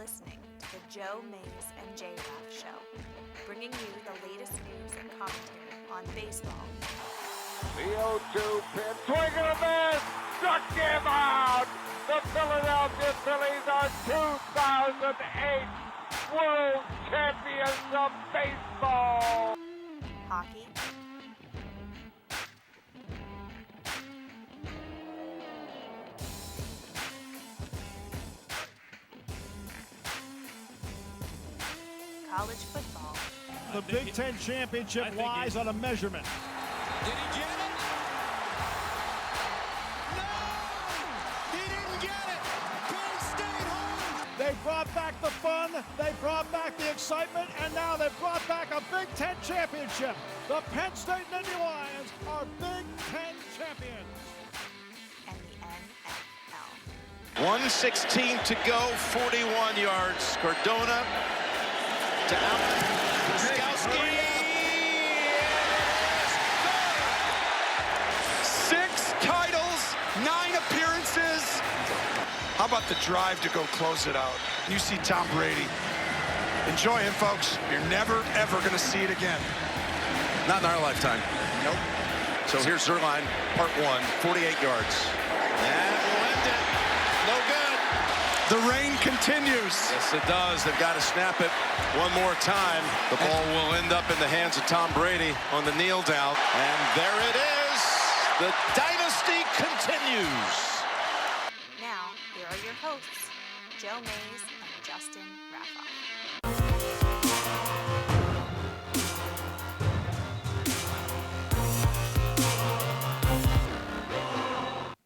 listening to the Joe Mays and J-Raff Show, bringing you the latest news and commentary on baseball. The 0-2 pitch, swing and a miss, struck him out! The Philadelphia Phillies are 2008 World Champions of Baseball! Hockey, college football, The Big Ten championship lies on a measurement. Did he get it? No! He didn't get it! Penn State home! They brought back the fun, they brought back the excitement, and now they've brought back a Big Ten championship. The Penn State Nittany Lions are Big Ten champions. and the NFL. 1:16 to go, 41 yards. Cardona to Allen. Skowski. Six titles, 9 appearances. How about the drive to go close it out? You see Tom Brady. Enjoy him, folks. You're never, ever going to see it again. Not in our lifetime. Nope. So here's Zerline, part 1, 48 yards. And we'll end it. No good. The rain continues. Yes, it does. They've got to snap it one more time. The ball will end up in the hands of Tom Brady on the kneel down. And there it is. The dynasty continues. Now, here are your hosts, Joe Mays and Justin Raffoff.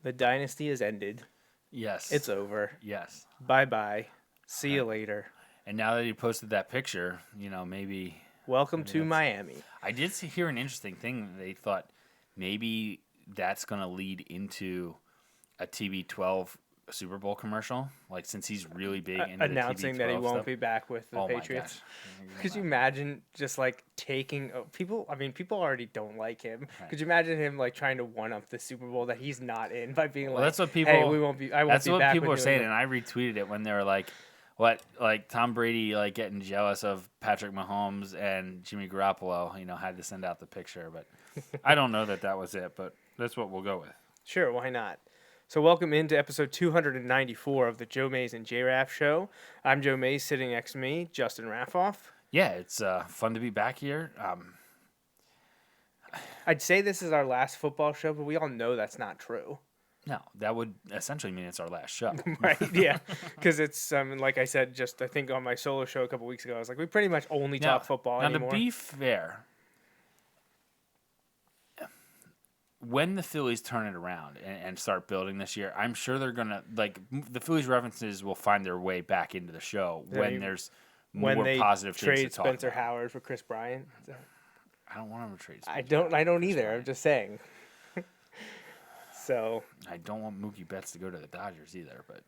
The dynasty has ended. Yes. It's over. Yes. Bye-bye. See you later. And now that you posted that picture, maybe... Welcome to Miami. I did hear an interesting thing. They thought maybe that's going to lead into a TB12 Super Bowl commercial. Like, since he's really big into Announcing that he TB12 won't stuff. be back with the Oh my Patriots. gosh. Could you imagine just like taking people? I mean, people already don't like him. Right. Could you imagine him like trying to one up the Super Bowl that he's not in by being Well, like, that's what people. "Hey, we won't be. I won't That's be what back." people when were you're saying, in and I retweeted it when they were like, "What? Like Tom Brady like getting jealous of Patrick Mahomes and Jimmy Garoppolo? Had to send out the picture." But I don't know that was it. But that's what we'll go with. Sure, why not? So welcome into episode 294 of the Joe Mays and J-Raff Show. I'm Joe Mays, sitting next to me, Justin Raffoff. Yeah, it's fun to be back here. I'd say this is our last football show, but we all know that's not true. No, that would essentially mean it's our last show. Right, yeah. Because it's, like I said, just I think on my solo show a couple weeks ago, I was like, we pretty much only talk football anymore. Now, to be fair, when the Phillies turn it around and start building this year, I'm sure they're going to, the Phillies references will find their way back into the show when there's more positive things to trade talk Spencer about. Howard for Chris Bryant. I don't want them to trade Spencer I don't Howard. either. I'm just saying. So I don't want Mookie Betts to go to the Dodgers either, but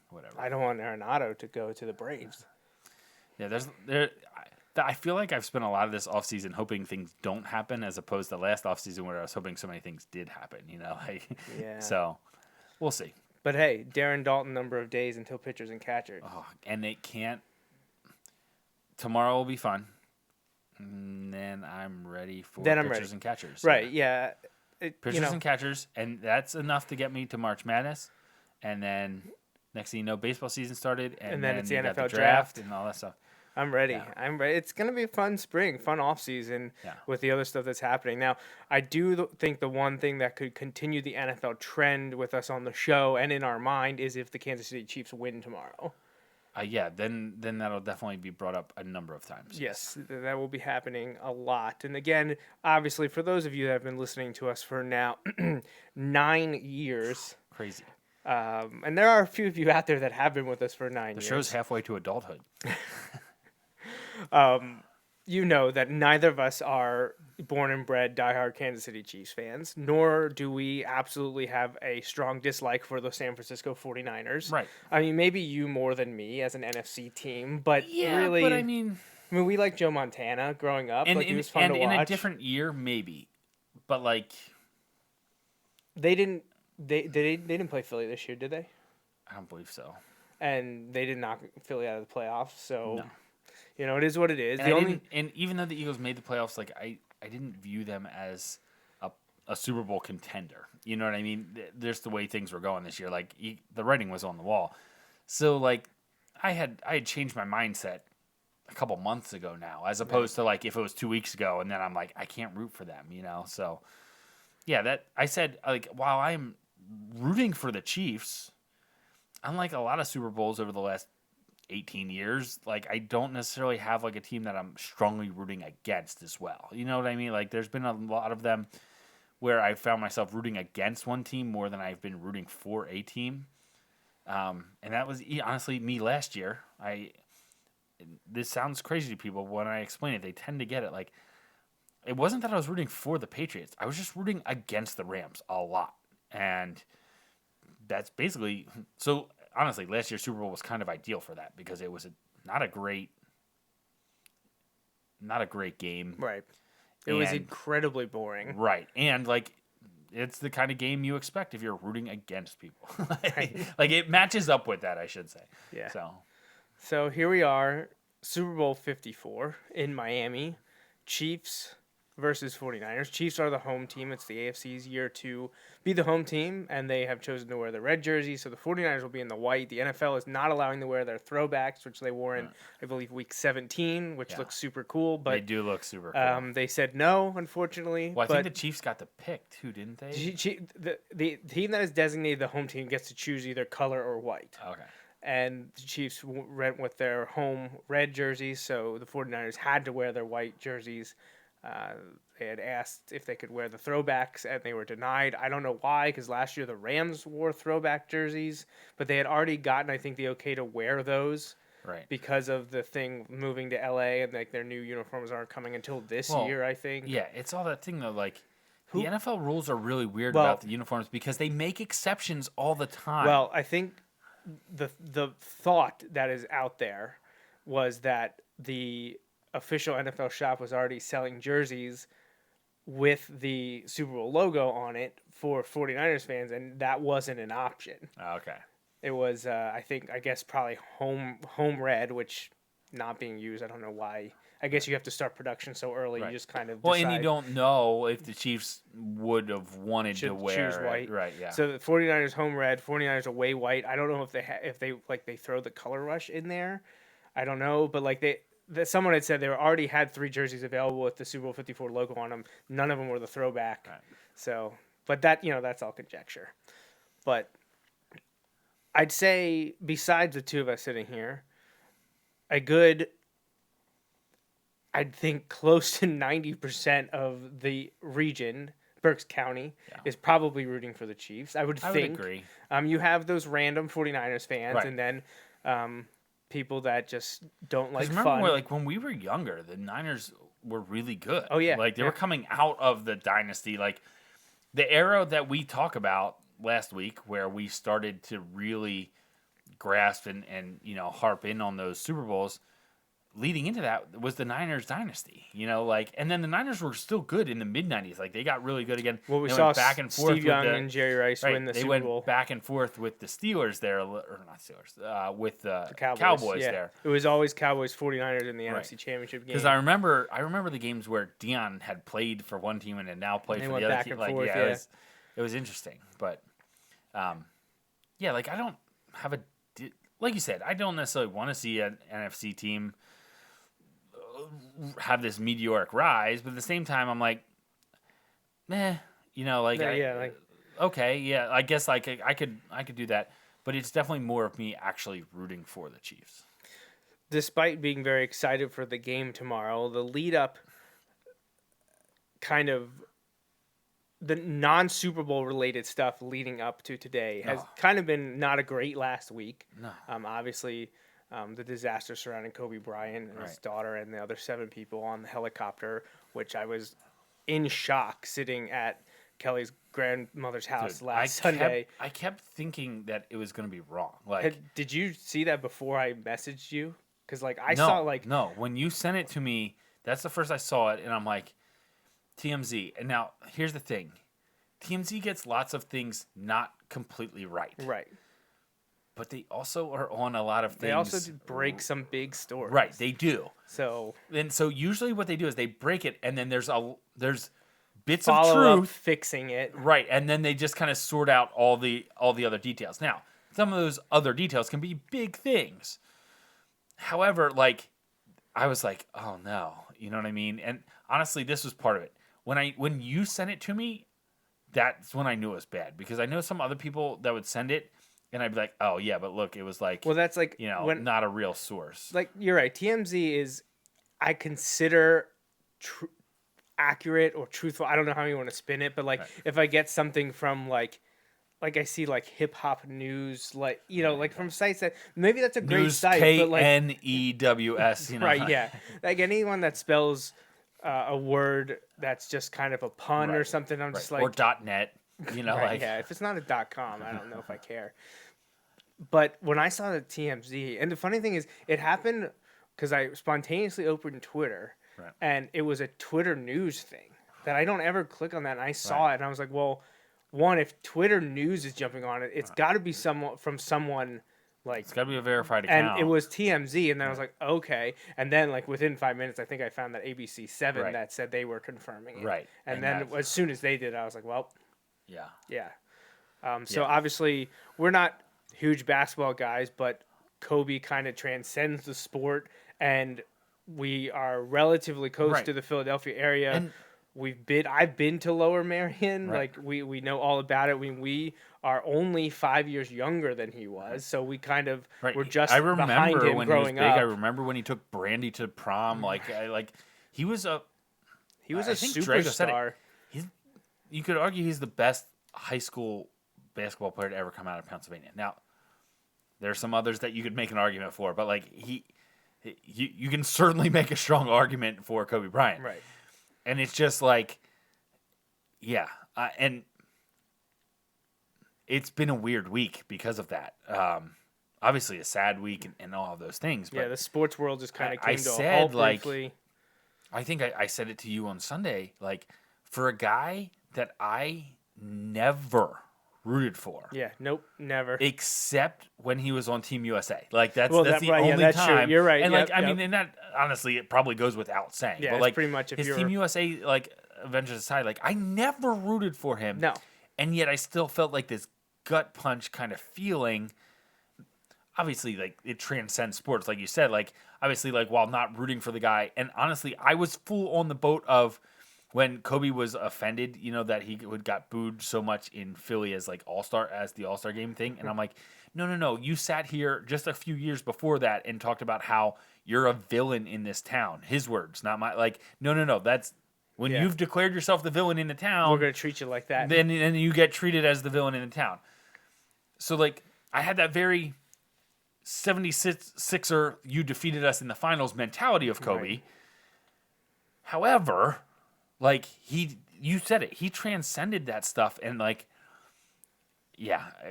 whatever. I don't want Arenado to go to the Braves. Yeah, I feel like I've spent a lot of this offseason hoping things don't happen as opposed to last offseason where I was hoping so many things did happen, Yeah. So, we'll see. But hey, Darren Dalton number of days until pitchers and catchers. Oh, and it can't. Tomorrow will be fun. And then I'm ready for pitchers and catchers. Right, yeah. Pitchers and catchers, and that's enough to get me to March Madness. And then next thing you know, baseball season started, and then it's the you got NFL the draft and all that stuff. I'm ready. Yeah. I'm ready. It's going to be a fun spring, fun off season with the other stuff that's happening. Now, I do think the one thing that could continue the NFL trend with us on the show and in our mind is if the Kansas City Chiefs win tomorrow. Then that'll definitely be brought up a number of times. Yes, that will be happening a lot. And again, obviously, for those of you that have been listening to us for now 9 years. Crazy. And there are a few of you out there that have been with us for 9 years. The show's halfway to adulthood. You know that neither of us are born and bred diehard Kansas City Chiefs fans, nor do we absolutely have a strong dislike for the San Francisco 49ers. Right. I mean, maybe you more than me as an NFC team, but really... but I mean, we liked Joe Montana growing up. And, he was fun to watch. in a different year, maybe. But, They didn't play Philly this year, did they? I don't believe so. and they did knock Philly out of the playoffs. So, it is what it is. And even though the Eagles made the playoffs, like I didn't view them as a Super Bowl contender. You know what I mean? There's the way things were going this year. Like the writing was on the wall. So like I had changed my mindset a couple months ago now, as opposed to like if it was 2 weeks ago, and then I'm like I can't root for them. So yeah, that I said like while I'm rooting for the Chiefs, unlike a lot of Super Bowls over the last 18 years, like I don't necessarily have like a team that I'm strongly rooting against as well. You know what I mean? Like there's been a lot of them where I found myself rooting against one team more than I've been rooting for a team. And that was honestly me last year. This sounds crazy to people, but when I explain it, they tend to get it. Like, it wasn't that I was rooting for the Patriots. I was just rooting against the Rams a lot. And that's basically... So, honestly, last year's Super Bowl was kind of ideal for that because it was not a great game. Right. It was incredibly boring. Right. And, like, it's the kind of game you expect if you're rooting against people. Like, it matches up with that, I should say. Yeah. So here we are, Super Bowl 54 in Miami. Chiefs versus 49ers. Chiefs are the home team. It's the AFC's year to be the home team, and they have chosen to wear the red jerseys. So the 49ers will be in the white. The NFL is not allowing them to wear their throwbacks, which they wore in, I believe, week 17, which looks super cool. But they do look super cool. They said no, unfortunately. Well, I think the Chiefs got the pick, too, didn't they? The team that is designated the home team gets to choose either color or white. Okay. And the Chiefs went with their home red jerseys, so the 49ers had to wear their white jerseys. They had asked if they could wear the throwbacks, and they were denied. I don't know why, because last year the Rams wore throwback jerseys, but they had already gotten, I think, the okay to wear those. Right. Because of the thing moving to LA, and like their new uniforms aren't coming until this year, I think. Yeah, it's all that thing, though, like... The NFL rules are really weird about the uniforms because they make exceptions all the time. Well, I think the thought that is out there was that the official NFL shop was already selling jerseys with the Super Bowl logo on it for 49ers fans, and that wasn't an option. Okay. It was, I guess probably home red, which not being used. I don't know why. I guess you have to start production so early. Right. You just kind of well, decide. And you don't know if the Chiefs would have wanted to wear choose white. Right, yeah. So the 49ers home red, 49ers away white. I don't know if they throw the color rush in there. I don't know, but like someone had said they already had 3 jerseys available with the Super Bowl 54 logo on them. None of them were the throwback. Right. So, but that that's all conjecture. But I'd say besides the two of us sitting here, I'd think close to 90% of the region, Berks County, is probably rooting for the Chiefs. I would agree. You have those random 49ers fans, right. and then people that just don't like remember fun. When we were younger, the Niners were really good. Oh, yeah. Like, they were coming out of the dynasty. Like, the era that we talk about last week where we started to really grasp and harp in on those Super Bowls, leading into that was the Niners dynasty, and then the Niners were still good in the mid-90s. Like, they got really good again. Well, we saw back and forth Steve Young and Jerry Rice win the Super Bowl. They went back and forth with the Steelers there, or not Steelers, with the Cowboys there. It was always Cowboys 49ers in the NFC Championship game. Because I remember the games where Dion had played for one team and had now played for the other team. It was interesting. But, I don't have like you said, I don't necessarily want to see an NFC team have this meteoric rise, but at the same time, I'm like, okay, yeah, I guess I could do that, but it's definitely more of me actually rooting for the Chiefs. Despite being very excited for the game tomorrow, the lead up, kind of the non-Super Bowl related stuff leading up to today has kind of been not a great last week. No. Obviously, the disaster surrounding Kobe Bryant and his daughter and the other 7 people on the helicopter, which I was in shock sitting at Kelly's grandmother's house Sunday. I kept thinking that it was going to be wrong. Did you see that before I messaged you? Because No, when you sent it to me, that's the first I saw it, and I'm like, TMZ. And now, here's the thing. TMZ gets lots of things not completely right. Right. but they also are on a lot of things. They also break some big stories. Right, they do. So usually what they do is they break it, and then there's bits of follow truth up fixing it. right, and then they just kind of sort out all the other details. Now, some of those other details can be big things. However, like I was like, oh no, you know what I mean? And honestly, this was part of it. When you sent it to me, that's when I knew it was bad, because I know some other people that would send it and I'd be like, oh yeah, but look, it was like, well, that's like, not a real source. Like, you're right. TMZ is, I consider accurate or truthful. I don't know how you want to spin it, but like if I get something from like I see like hip hop news, like, like from sites that maybe that's a great News, site, but like KNEWS, right, yeah, like anyone that spells a word that's just kind of a pun or something, I'm just like, or .net, like yeah. If it's not a .com, I don't know if I care. But when I saw the TMZ, and the funny thing is, it happened because I spontaneously opened Twitter, and it was a Twitter news thing that I don't ever click on that, and I saw it, and I was like, well, one, if Twitter news is jumping on it, it's got to be someone like, it's got to be a verified account. And it was TMZ, and then I was like, okay. And then like within 5 minutes, I think I found that ABC 7 that said they were confirming it. Right. And then as soon as they did, I was like, well, yeah. So obviously we're not huge basketball guys, but Kobe kind of transcends the sport, and we are relatively close to the Philadelphia area. And I've been to Lower Merion. Like we know all about it. We are only 5 years younger than he was, so we kind of were just behind him when growing he was big. up. I remember when he took Brandy to prom. He was a superstar. You could argue he's the best high school basketball player to ever come out of Pennsylvania. Now, there are some others that you could make an argument for, but like you can certainly make a strong argument for Kobe Bryant. Right. And it's just like, and it's been a weird week because of that. Obviously, a sad week and all of those things. But the sports world just kind of came to a said, halt like, briefly. I think I said it to you on Sunday. Like, for a guy that I never rooted for. Yeah, nope, never. Except when he was on Team USA. Like, that's the only time. True. You're right. And I mean, and that, honestly, it probably goes without saying. Yeah, but it's like, pretty much if his you're... Team USA, like, Avengers aside, like, I never rooted for him. No. And yet I still felt like this gut punch kind of feeling. Obviously, like, it transcends sports, like you said. Like, obviously, like, while not rooting for the guy. And honestly, I was full on the boat of when Kobe was offended, that he got booed so much in Philly as like the All-Star game thing. And I'm like, no. You sat here just a few years before that and talked about how you're a villain in this town. His words, not my, like, no. That's when you've declared yourself the villain in the town. We're going to treat you like that. Then you get treated as the villain in the town. So like, I had that very 76er, you defeated us in the finals mentality of Kobe. Right. However, like, you said it, he transcended that stuff, and like,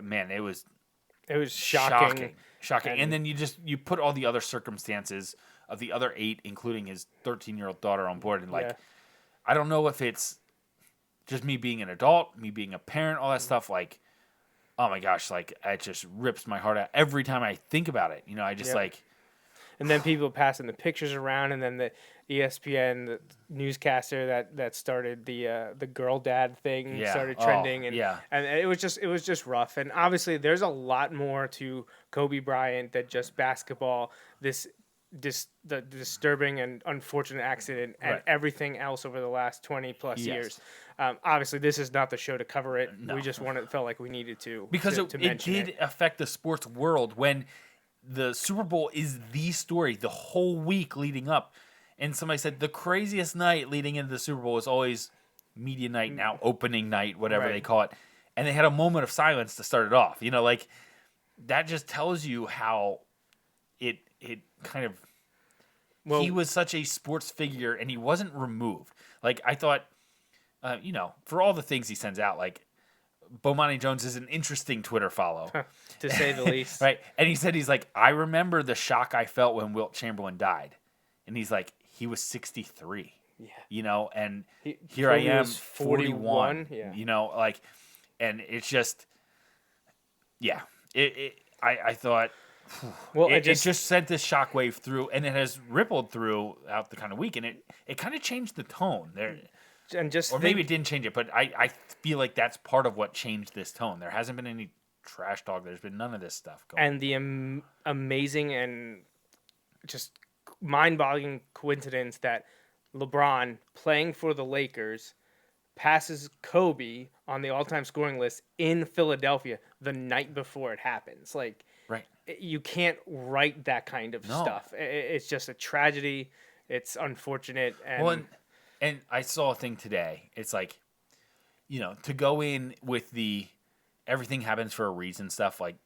man, it was shocking. And then you put all the other circumstances of the other 8, including his 13-year-old daughter, on board, and like, I don't know if it's just me being an adult, me being a parent, all that stuff, like, oh my gosh, like, it just rips my heart out every time I think about it. I just like... And then people passing the pictures around, and then the ESPN the newscaster that started the girl dad thing started trending, and it was just rough. And obviously, there's a lot more to Kobe Bryant than just basketball. The disturbing and unfortunate accident and everything else over the last 20 plus years. Obviously, this is not the show to cover it. No. We just felt like we needed to, because it did affect the sports world when the Super Bowl is the story the whole week leading up. And somebody said the craziest night leading into the Super Bowl is always media night, now opening night, whatever they call it. And they had a moment of silence to start it off. Like, that just tells you how it kind of... Well, he was such a sports figure, and he wasn't removed. Like, I thought, for all the things he sends out, like, Bomani Jones is an interesting Twitter follow. To say the least. Right. And he's like, I remember the shock I felt when Wilt Chamberlain died. And he's like, he was 63. Yeah. And here I am, 41. Yeah. Like, and it's just, I thought, Well, it just sent this shockwave through, and it has rippled throughout the kind of week, and it kind of changed the tone there. And Maybe it didn't change it, but I feel like that's part of what changed this tone. There hasn't been any trash talk. There's been none of this stuff going on. And the amazing and just mind-boggling coincidence that LeBron, playing for the Lakers, passes Kobe on the all-time scoring list in Philadelphia the night before it happens. Like, right. You can't write that kind of stuff. It's just a tragedy. It's unfortunate. And I saw a thing today. It's like, to go in with the everything happens for a reason stuff like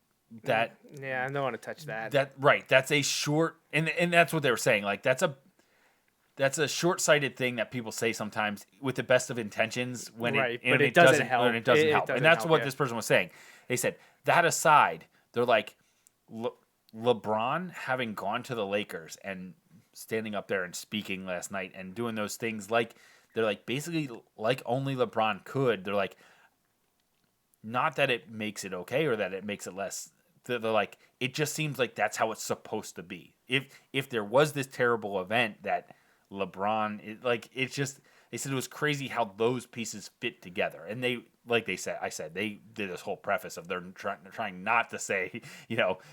that. Yeah, I don't want to touch that. That's a short, and that's what they were saying. Like that's a short-sighted thing that people say sometimes with the best of intentions when it doesn't help. When it doesn't help, and that's what this person was saying. They said that aside, they're like LeBron having gone to the Lakers and standing up there and speaking last night and doing those things like they're like basically like only LeBron could. They're like, not that it makes it okay or that it makes it less. They're like, it just seems like that's how it's supposed to be. If there was this terrible event that LeBron, they said it was crazy how those pieces fit together. And they did this whole preface of they're trying not to say,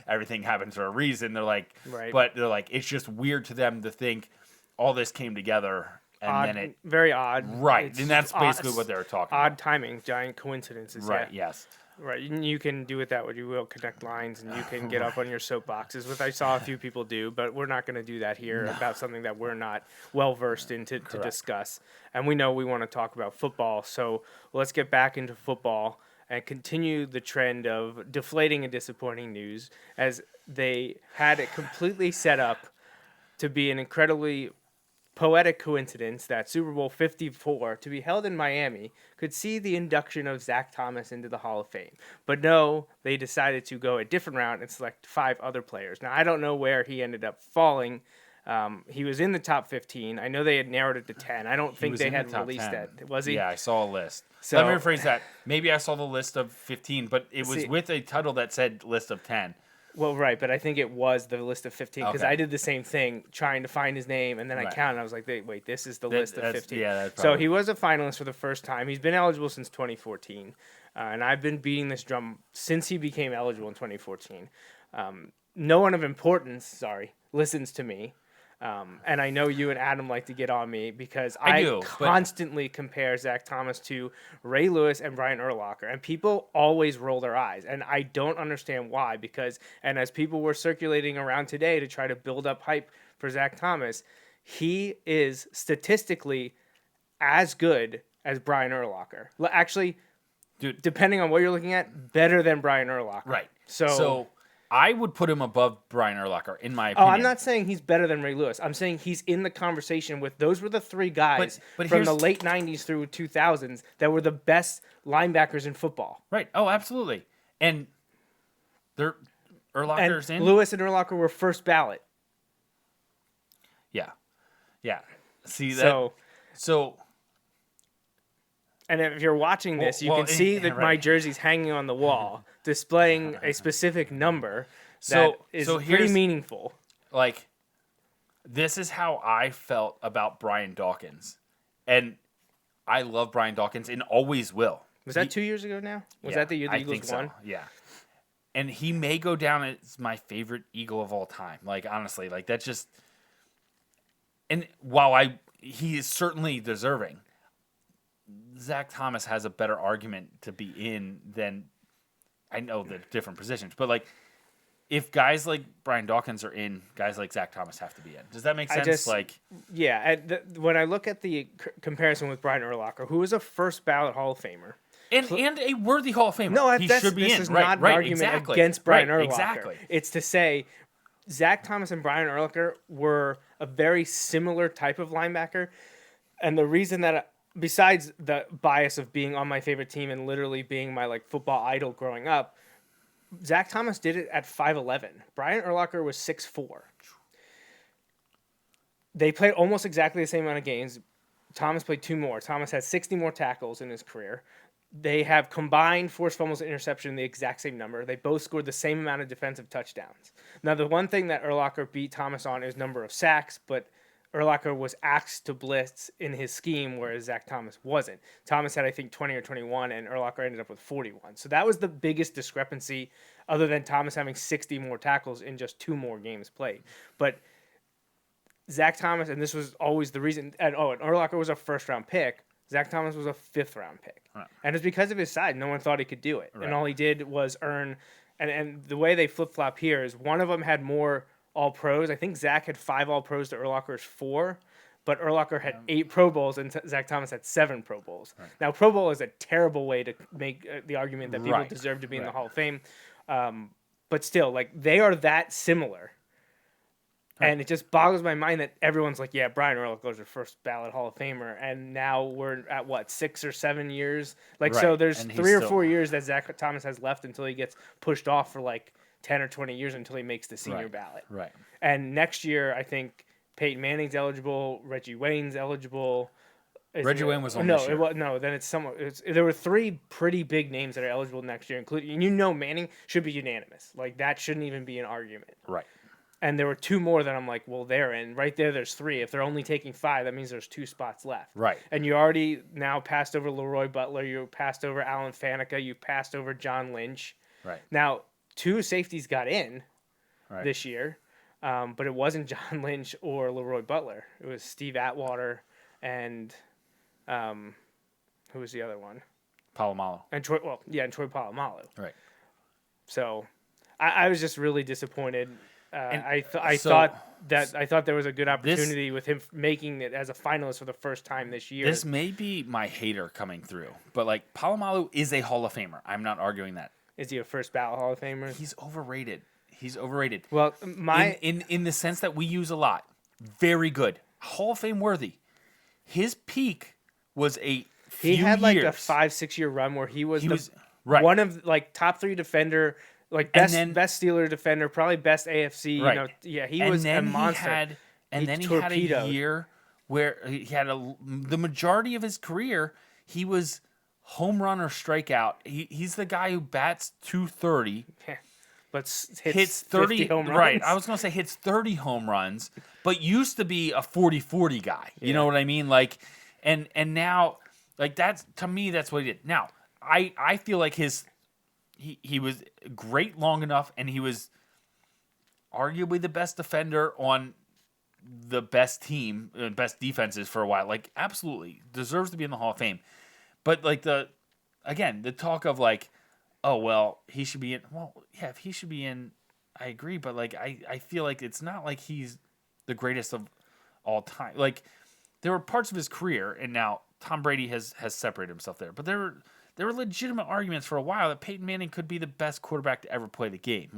everything happens for a reason. They're like, right. But they're like, it's just weird to them to think all this came together. And very odd. Right. And that's basically what they were talking about. Odd timing, giant coincidences. Right, yeah. yes. Right. You can do it that way. You will connect lines and you can get up on your soapboxes, which I saw a few people do, but we're not going to do that here about something that we're not well versed in to discuss. And we know we want to talk about football. So let's get back into football and continue the trend of deflating and disappointing news, as they had it completely set up to be an incredibly poetic coincidence that Super Bowl 54, to be held in Miami, could see the induction of Zach Thomas into the Hall of Fame. But no, they decided to go a different route and select 5 other players. Now, I don't know where he ended up falling. He was in the top 15. I know they had narrowed it to 10. I don't think they had released 10. That. Was he? Yeah, I saw a list. So, let me rephrase that. Maybe I saw the list of 15, but it was with a title that said list of 10. Well, right, but I think it was the list of 15 because I did the same thing, trying to find his name, and then I counted. I was like, wait, this is the list of 15. Yeah, so he was a finalist for the first time. He's been eligible since 2014, and I've been beating this drum since he became eligible in 2014. No one of importance, listens to me. And I know you and Adam like to get on me because I constantly compare Zach Thomas to Ray Lewis and Brian Urlacher, and people always roll their eyes, and I don't understand why. And as people were circulating around today to try to build up hype for Zach Thomas, he is statistically as good as Brian Urlacher. Actually, dude, depending on what you're looking at, better than Brian Urlacher. Right. So I would put him above Brian Urlacher, in my opinion. Oh, I'm not saying he's better than Ray Lewis. I'm saying he's in the conversation with those were the 3 guys from the late 90s through 2000s that were the best linebackers in football. Right. Oh, absolutely. And Urlacher's in. Lewis and Urlacher were first ballot. Yeah. Yeah. See that? So and if you're watching this, you can see that my jersey's hanging on the wall, displaying a specific number that is pretty meaningful. Like, this is how I felt about Brian Dawkins. And I love Brian Dawkins and always will. Was that 2 years ago now? Was that the year the Eagles won? So. Yeah. And he may go down as my favorite Eagle of all time. Like, honestly, like, that's just... And while he is certainly deserving, Zach Thomas has a better argument to be in than, I know they're different positions, but like if guys like Brian Dawkins are in, guys like Zach Thomas have to be in. Does that make sense? When I look at the comparison with Brian Urlacher, who is a first ballot Hall of Famer. And a worthy Hall of Famer. No, he should be this in. is not an argument against Brian Urlacher. Exactly. It's to say Zach Thomas and Brian Urlacher were a very similar type of linebacker. And the reason that, besides the bias of being on my favorite team and literally being my like football idol growing up, Zach Thomas did it at 5'11". Brian Urlacher was 6'4". They played almost exactly the same amount of games. Thomas played 2 more. Thomas had 60 more tackles in his career. They have combined forced fumbles and interception the exact same number. They both scored the same amount of defensive touchdowns. Now, the one thing that Urlacher beat Thomas on is number of sacks, but Urlacher was asked to blitz in his scheme, whereas Zach Thomas wasn't. Thomas had, I think, 20 or 21, and Urlacher ended up with 41. So that was the biggest discrepancy, other than Thomas having 60 more tackles in just 2 more games played. But Zach Thomas, and this was always the reason, and Urlacher was a first-round pick. Zach Thomas was a 5th-round pick. Right. And it's because of his size. No one thought he could do it. Right. And all he did was earn, and the way they flip-flop here is one of them had more All-Pros. I think Zach had 5 All-Pros to Urlacher's 4, but Urlacher had 8 Pro Bowls, and Zach Thomas had 7 Pro Bowls. Right. Now, Pro Bowl is a terrible way to make the argument that people deserve to be in the Hall of Fame. But still, like, they are that similar. And it just boggles my mind that everyone's like, yeah, Brian Urlacher's a first ballot Hall of Famer. And now we're at, 6 or 7 years? So there's 3 or 4 years that Zach Thomas has left until he gets pushed off for, 10 or 20 years until he makes the senior ballot. Right. And next year, I think Peyton Manning's eligible, Reggie Wayne's eligible. Reggie Wayne was on this year. Then it's somewhat. There were 3 pretty big names that are eligible next year, including, Manning should be unanimous. That shouldn't even be an argument. Right. And there were 2 more that I'm like, well, they're in. Right there's 3. If they're only taking 5, that means there's 2 spots left. Right. And you already now passed over Leroy Butler. You passed over Alan Faneca. You passed over John Lynch. Right. Now, 2 safeties got in this year, but it wasn't John Lynch or Leroy Butler. It was Steve Atwater and who was the other one? Polamalu. And Troy Polamalu. Right. So I was just really disappointed. I thought there was a good opportunity with him making it as a finalist for the first time this year. This may be my hater coming through, but Polamalu is a Hall of Famer. I'm not arguing that. Is he a first ballot Hall of Famer? He's overrated. Well, in the sense that we use a lot. Very good. Hall of Fame worthy. His peak was a few years. He had a 5-6 year run where he was one of top 3 defender. Best Steeler defender, probably best AFC. Right. He was a monster. He had a year where he had the majority of his career, he was home run or strikeout. He's the guy who bats .230, but hits 30 home runs. Right. I was gonna say hits 30 home runs, but used to be a 40-40 guy. You know what I mean? And now that's, to me, that's what he did. Now I feel like He was great long enough, and he was arguably the best defender on the best team, best defenses for a while. Absolutely deserves to be in the Hall of Fame. But the talk of he should be in. Well, yeah, if he should be in, I agree. But I feel like it's not like he's the greatest of all time. There were parts of his career, and now Tom Brady has separated himself there. But there were legitimate arguments for a while that Peyton Manning could be the best quarterback to ever play the game.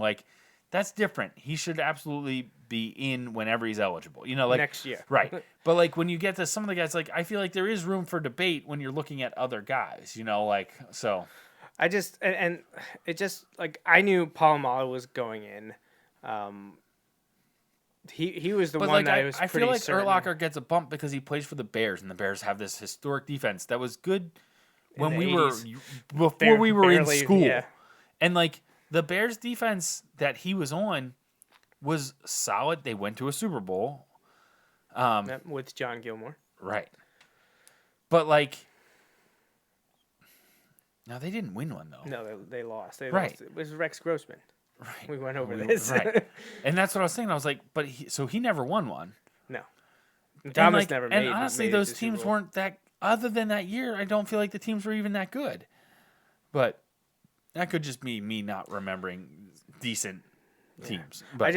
That's different. He should absolutely be in whenever he's eligible. Next year. Right. But when you get to some of the guys, I feel like there is room for debate when you're looking at other guys, so. I just, and it just, I knew Polamalu was going in. He was the one that I was pretty certain. I feel like Urlacher gets a bump because he plays for the Bears, and the Bears have this historic defense that was good when we were before we were in school. Yeah. And the Bears defense that he was on was solid. They went to a Super Bowl with John Gilmore. Right. But now they didn't win one though. No, they lost. They right. lost. It was Rex Grossman. Right. We went over this. Right. And that's what I was saying. I was like, but he never won one. No. Thomas never made. And honestly, those teams weren't that. Other than that year, I don't feel like the teams were even that good. But that could just be me not remembering decent teams. But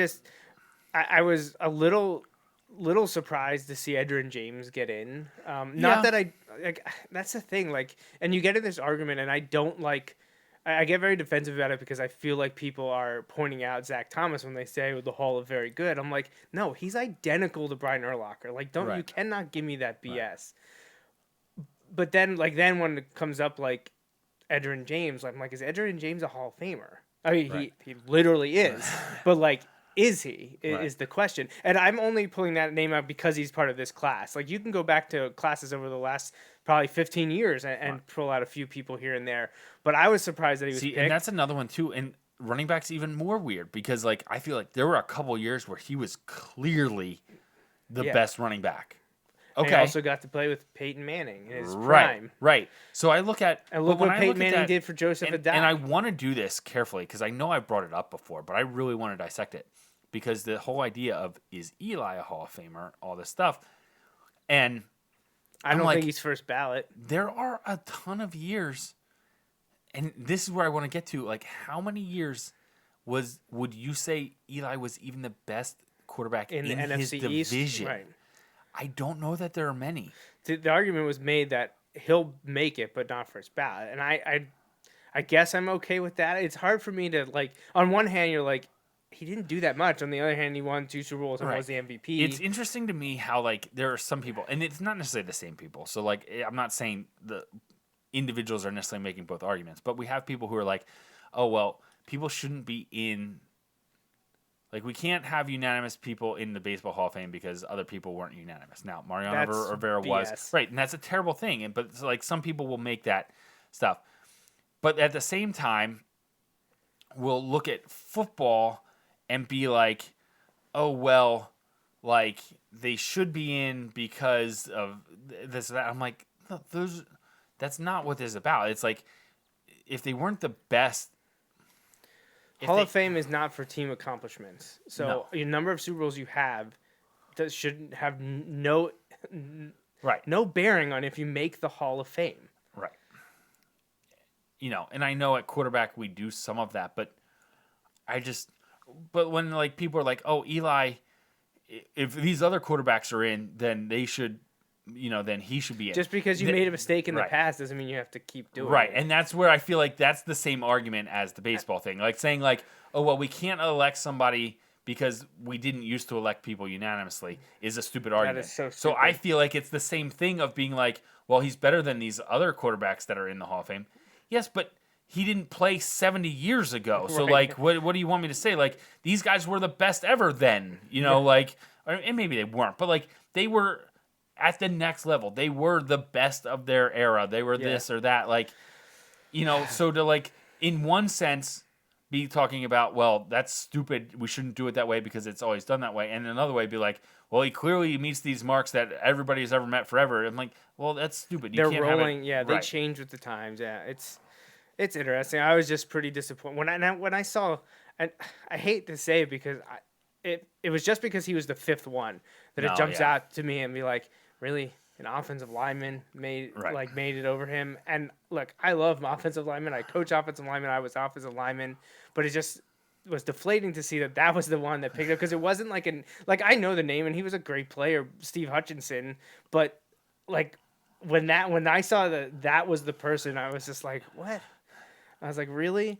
I was a little surprised to see Edgerrin James get in. Not that that's the thing. And you get in this argument, and I don't like. I get very defensive about it because I feel like people are pointing out Zach Thomas when they say the Hall of Very Good. I'm like, no, he's identical to Brian Urlacher. You cannot give me that BS. Right. But then when it comes up Edgerrin James, I'm like, is Edgerrin James a Hall of Famer? I mean, he literally is. But is he? Is the question. And I'm only pulling that name out because he's part of this class. You can go back to classes over the last probably 15 years and pull out a few people here and there. But I was surprised that he was picked. And that's another one too. And running back's even more weird because like I feel like there were a couple years where he was clearly the best running back. Okay. And he also got to play with Peyton Manning in his Right, prime. right. So I look at And look what Peyton Manning did for Joseph Adai. And I want to do this carefully because I know I brought it up before, but I really want to dissect it because the whole idea of is Eli a Hall of Famer, all this stuff, and I don't think he's first ballot. There are a ton of years, and this is where I want to get to. Like, how many years would you say Eli was even the best quarterback in the his NFC division? East? Right. I don't know that there are many. The argument was made that he'll make it, but not first ballot, and I guess I'm okay with that. It's hard for me to like. On one hand, you're like, he didn't do that much. On the other hand, he won 2 Super Bowls and was the MVP. It's interesting to me how like there are some people, and it's not necessarily the same people. So like, I'm not saying the individuals are necessarily making both arguments, but we have people who are like, oh well, people shouldn't be in. Like, we can't have unanimous people in the Baseball Hall of Fame because other people weren't unanimous. Now, Mariano Rivera was. Right, and that's a terrible thing. But it's like some people will make that stuff. But at the same time, we'll look at football and be like, oh, well, like, they should be in because of this or that. I'm like, no, that's not what this is about. It's like, if they weren't the best, Hall of Fame is not for team accomplishments. So your number of Super Bowls you have that should have no bearing on if you make the Hall of Fame. Right. And I know at quarterback we do some of that, but when like people are like, oh, Eli, if these other quarterbacks are in, then they should, then he should be in. Just because you made a mistake in the past doesn't mean you have to keep doing it. Right, and that's where I feel like that's the same argument as the baseball thing. Like saying like, oh, well, we can't elect somebody because we didn't used to elect people unanimously is a stupid argument. That is so stupid. So I feel like it's the same thing of being like, well, he's better than these other quarterbacks that are in the Hall of Fame. Yes, but he didn't play 70 years ago. So, like, what do you want me to say? Like, these guys were the best ever then, like, and maybe they weren't, but, like, they were at the next level. They were the best of their era. They were this or that. Like, so to, like, in one sense, be talking about, well, that's stupid. We shouldn't do it that way because it's always done that way. And another way, be like, well, he clearly meets these marks that everybody has ever met forever. I'm like, well, that's stupid. They're rolling. They change with the times. Yeah, it's interesting. I was just pretty disappointed when I saw, and I hate to say it because it was just because he was the fifth one that it jumps out to me and be like, really, an offensive lineman made it over him. And look, I love offensive linemen. I coach offensive linemen. I was offensive lineman, but it just was deflating to see that was the one that picked up because it wasn't I know the name and he was a great player, Steve Hutchinson, but like when I saw that was the person, I was just like, what? I was like, really?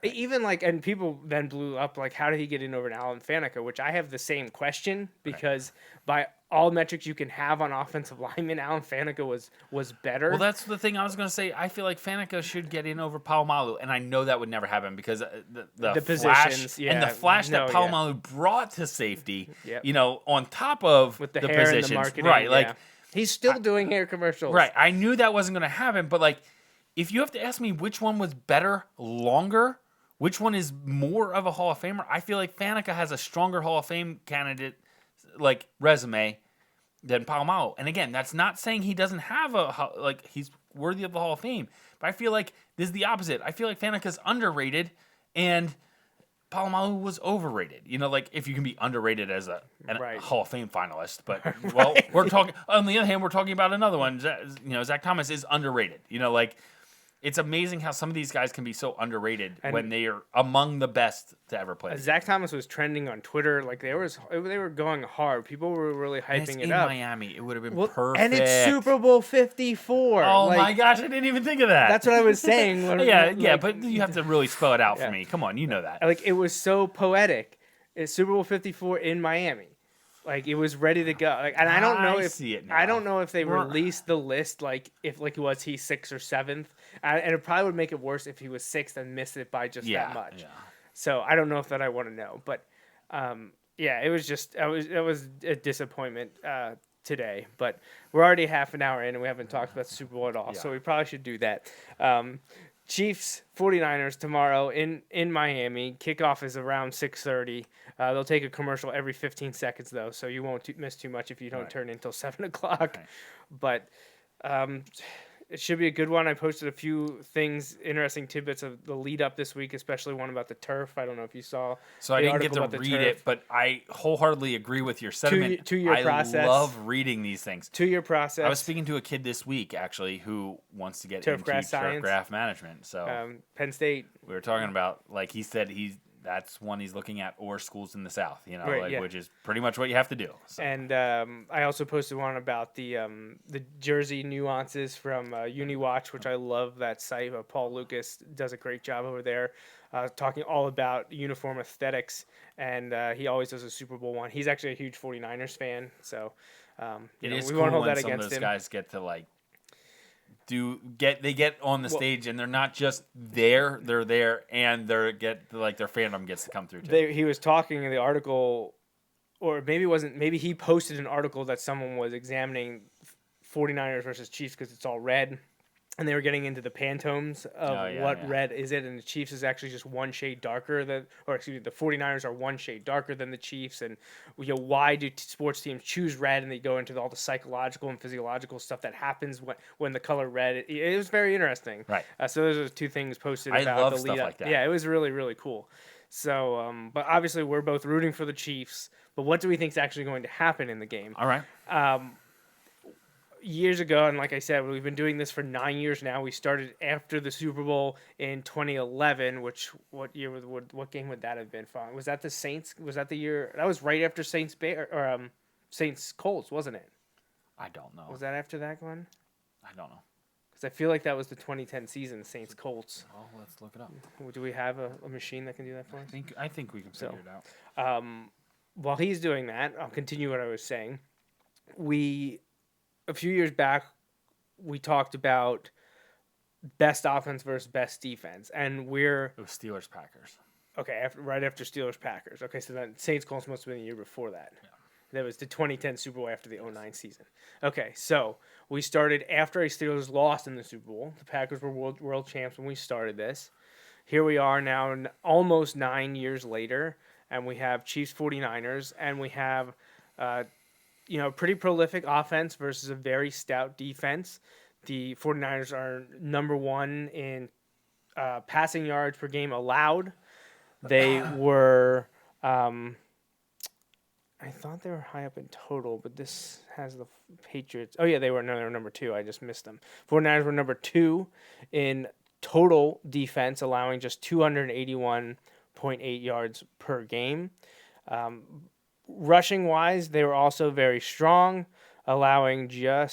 Right. Even and people then blew up like, how did he get in over Alan Faneca? Which I have the same question because by all metrics you can have on offensive linemen, Alan Faneca was better. Well, that's the thing I was going to say. I feel like Faneca should get in over Palomalu, and I know that would never happen because the flash positions, and the flash that Palomalu brought to safety, on top of with the hair and positions, the marketing, right? Like he's still doing hair commercials, right? I knew that wasn't going to happen, but like, if you have to ask me which one was better, longer. Which one is more of a Hall of Famer? I feel like Faneca has a stronger Hall of Fame candidate, resume, than Palomalu. And again, that's not saying he doesn't have he's worthy of the Hall of Fame. But I feel like this is the opposite. I feel like Faneca's underrated, and Palomalu was overrated. If you can be underrated as a Hall of Fame finalist. But we're talking. On the other hand, we're talking about another one. Zach Thomas is underrated. It's amazing how some of these guys can be so underrated when they are among the best to ever play. Zach Thomas was trending on Twitter. They were going hard. People were really hyping it up. In Miami, it would have been perfect. And it's Super Bowl 54. Oh my gosh, I didn't even think of that. That's what I was saying. But you have to really spell it out for me. Come on, you know that. It was so poetic. It's Super Bowl 54 in Miami. It was ready to go. And I don't know I don't know if they released the list if was he 6th or 7th. And it probably would make it worse if he was 6th and missed it by just that much. Yeah. So I don't know if I want to know, but it was just it was a disappointment today, but we're already half an hour in and we haven't talked about the Super Bowl at all, so we probably should do that. Chiefs 49ers tomorrow in Miami. Kickoff is around 6:30. They'll take a commercial every 15 seconds though, so you won't miss too much if you don't turn in until 7 o'clock. But it should be a good one. I posted a few things, interesting tidbits of the lead up this week, especially one about the turf. I don't know if you saw. So I didn't get to read it, but I wholeheartedly agree with your sentiment. Two-year process. I love reading these things. 2-year process. I was speaking to a kid this week, actually, who wants to get into turf graph management. So Penn State. We were talking about, like he said, that's one he's looking at, or schools in the South, which is pretty much what you have to do. So. And I also posted one about the jersey nuances from UniWatch, which I love that site. Paul Lucas does a great job over there, talking all about uniform aesthetics, and he always does a Super Bowl one. He's actually a huge 49ers fan, so we won't cool hold that when against some of those him. guys get to they get on the stage and they're not just there, they're there and their fandom gets to come through too. He was talking in the article, or maybe it wasn't, maybe he posted an article that someone was examining 49ers versus Chiefs because it's all red. And they were getting into the Pantones of red is it, and the Chiefs is actually just one shade darker the 49ers are one shade darker than the Chiefs, and why do sports teams choose red? And they go into all the psychological and physiological stuff that happens when the color red. It was very interesting. Right. So those are 2 things posted I about love the stuff lead up. like that. Yeah, it was really, really cool. So, but obviously we're both rooting for the Chiefs. But what do we think is actually going to happen in the game? All right. Years ago, and like I said, we've been doing this for 9 years now. We started after the Super Bowl in 2011, what game would that have been? Was that the Saints? Was that the year? That was right after Saints Saints Colts, wasn't it? I don't know. Was that after that one? I don't know. Because I feel like that was the 2010 season, Saints Colts. Well, let's look it up. Do we have a machine that can do that for us? I think we can figure it out. While he's doing that, I'll continue what I was saying. A few years back, we talked about best offense versus best defense, and it was Steelers Packers. Okay, right after Steelers Packers. Okay, so then Saints Colts must have been the year before that. Yeah. That was the 2010 Super Bowl after the 2009 season. Okay, so we started after a Steelers lost in the Super Bowl. The Packers were world champs when we started this. Here we are now, almost 9 years later, and we have Chiefs 49ers, and we have pretty prolific offense versus a very stout defense. The 49ers are number 1 in passing yards per game allowed. They were, I thought they were high up in total, but this has the Patriots. Oh, yeah, they were number 2. I just missed them. 49ers were number 2 in total defense, allowing just 281.8 yards per game. Rushing wise, they were also very strong, allowing I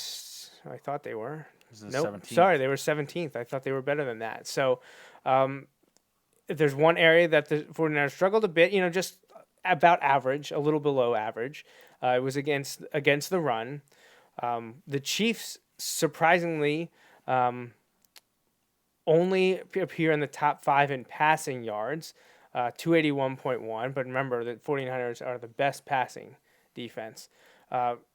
thought they were. Nope. 17th. Sorry, they were 17th. I thought they were better than that. So, if there's one area that the 49ers struggled a bit, just about average, a little below average. It was against the run. The Chiefs, surprisingly, only appear in the top 5 in passing yards. 281.1, but remember that 49ers are the best passing defense.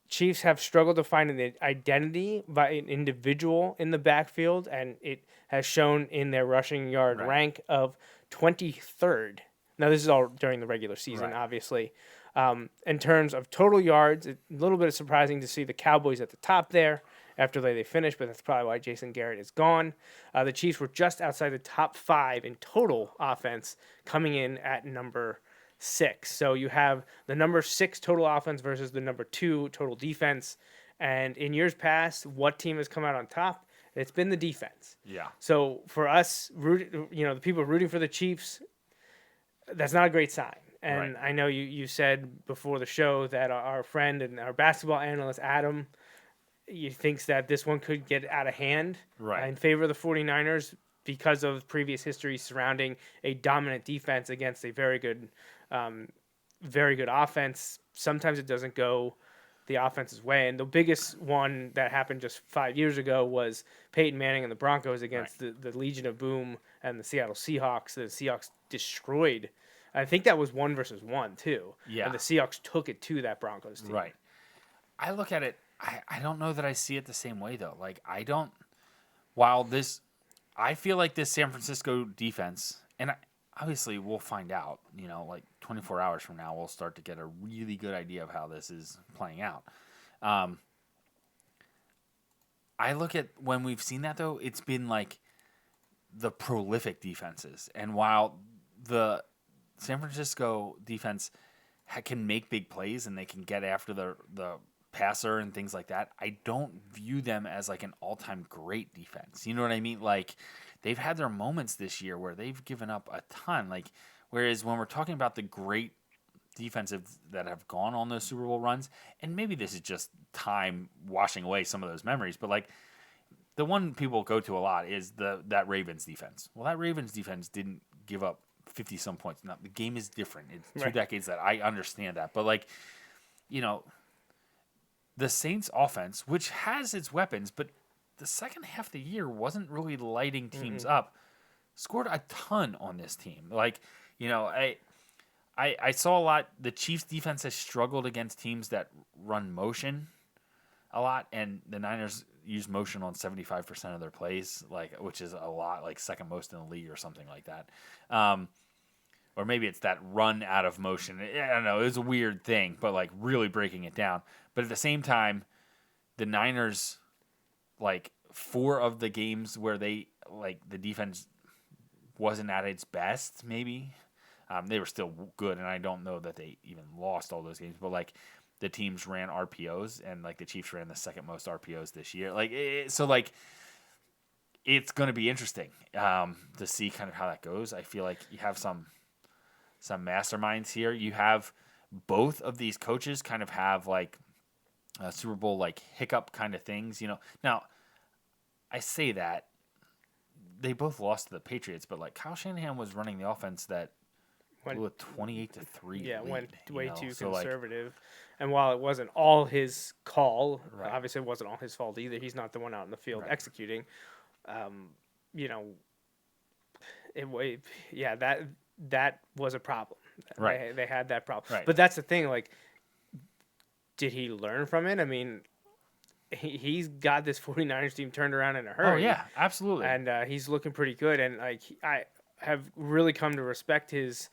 Chiefs have struggled to find an identity by an individual in the backfield, and it has shown in their rushing yard rank of 23rd. Now, this is all during the regular season, obviously. In terms of total yards, it's a little bit surprising to see the Cowboys at the top there after they finished, but that's probably why Jason Garrett is gone. The Chiefs were just outside the top 5 in total offense, coming in at number 6. So you have the number 6 total offense versus the number 2 total defense. And in years past, what team has come out on top? It's been the defense. Yeah. So for us, the people rooting for the Chiefs, that's not a great sign. And I know you said before the show that our friend and our basketball analyst, Adam, he thinks that this one could get out of hand in favor of the 49ers because of previous history surrounding a dominant defense against a very good offense. Sometimes it doesn't go the offense's way. And the biggest one that happened just 5 years ago was Peyton Manning and the Broncos against the Legion of Boom and the Seattle Seahawks. The Seahawks destroyed. I think that was 1 versus 1 too. Yeah. And the Seahawks took it to that Broncos team. Right. I look at it I don't know that I see it the same way though. Like I feel like this San Francisco defense, and obviously we'll find out, like 24 hours from now, we'll start to get a really good idea of how this is playing out. I look at when we've seen that though, it's been like the prolific defenses. And while the San Francisco defense can make big plays and they can get after the passer and things like that, I don't view them as like an all-time great defense. You know what I mean? Like they've had their moments this year where they've given up a ton. Like whereas when we're talking about the great defensive that have gone on those Super Bowl runs, and maybe this is just time washing away some of those memories, but like the one people go to a lot is that Ravens defense. Well, that Ravens defense didn't give up 50-some points. Now, the game is different. It's 2 decades that I understand that. But, like, the Saints offense, which has its weapons, but the second half of the year wasn't really lighting teams up, scored a ton on this team. Like, I saw a lot. The Chiefs defense has struggled against teams that run motion a lot, and the Niners use motion on 75% of their plays, like which is a lot, like second most in the league or something like that. Or maybe it's that run out of motion. I don't know. It was a weird thing, but like really breaking it down. But at the same time, the Niners, like 4 of the games where they like the defense wasn't at its best, maybe. They were still good, and I don't know that they even lost all those games. But like the teams ran RPOs, and like the Chiefs ran the second most RPOs this year. Like so, like it's going to be interesting to see kind of how that goes. I feel like you have some masterminds here. You have both of these coaches kind of have like Super Bowl like hiccup kind of things. Now I say that they both lost to the Patriots, but like Kyle Shanahan was running the offense that blew a 28-3. Yeah, lead, went way too so conservative. And while it wasn't all his call, obviously it wasn't all his fault either. He's not the one out in the field executing. That was a problem. Right. They had that problem. Right. But that's the thing. Like, did he learn from it? I mean, he's got this 49ers team turned around in a hurry. Oh, yeah, absolutely. And he's looking pretty good. And like I have really come to respect his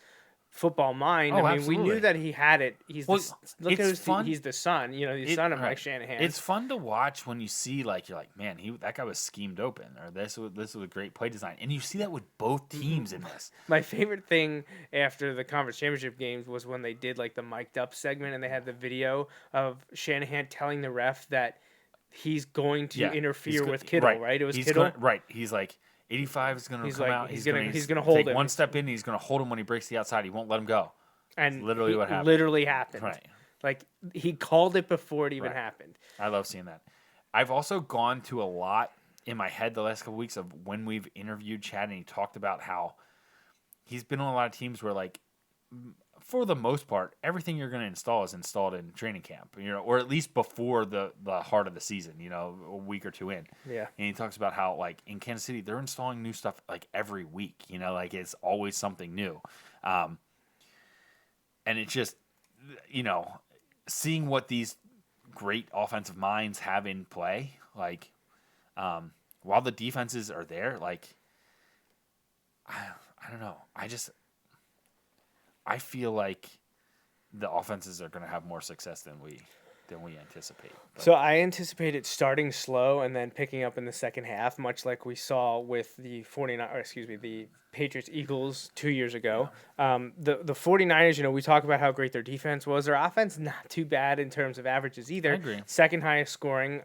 football mind. Oh, I mean, we knew absolutely. that he had it. He's Well, fun. He's the son. He's the son of Mike Shanahan. It's fun to watch when you see like you're like, man, that guy was schemed open, or this was a great play design, and you see that with both teams in this. My favorite thing after the conference championship games was when they did like the mic'd up segment, and they had the video of Shanahan telling the ref that he's going to interfere with Kittle. Right? It was Kittle. He's like. 85 is going to come like, out. He's going to hold take him. One step in. He's going to hold him when he breaks the outside. He won't let him go. And it's literally what happened. Literally happened. Right. Like he called it before it even happened. I love seeing that. I've also gone to a lot in my head the last couple weeks of when we've interviewed Chad, and he talked about how he's been on a lot of teams where like for the most part, everything you're going to install is installed in training camp, or at least before the heart of the season, a week or two in. Yeah. And he talks about how, like, in Kansas City, they're installing new stuff, like, every week, like, it's always something new. And it's just, seeing what these great offensive minds have in play, like, while the defenses are there, like, I don't know. I feel like the offenses are going to have more success than we anticipate. But. So I anticipate it starting slow and then picking up in the second half, much like we saw with the the Patriots Eagles 2 years ago. Yeah. The 49ers, we talk about how great their defense was. Their offense not too bad in terms of averages either. I agree. Second highest scoring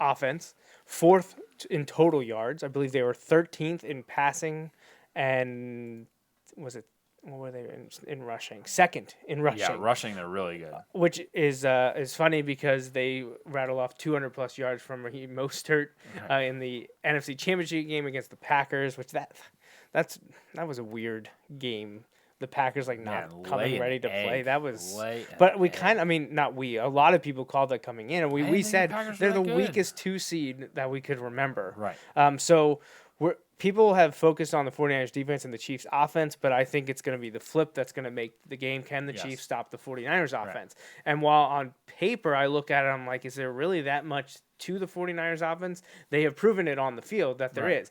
offense, 4th in total yards. I believe they were 13th in passing, and what were they in rushing? 2nd in rushing. Yeah, rushing, they're really good. Which is funny because they rattle off 200-plus yards from Raheem Mostert in the NFC Championship game against the Packers, which that was a weird game. The Packers not coming ready to play. That was, but we a lot of people called that coming in, and we said they're the weakest 2 seed that we could remember. Right. So people have focused on the 49ers defense and the Chiefs offense, but I think it's going to be the flip that's going to make the game. Can the Chiefs stop the 49ers offense? And while on paper I look at it, I'm like, is there really that much to the 49ers offense? They have proven it on the field that there is.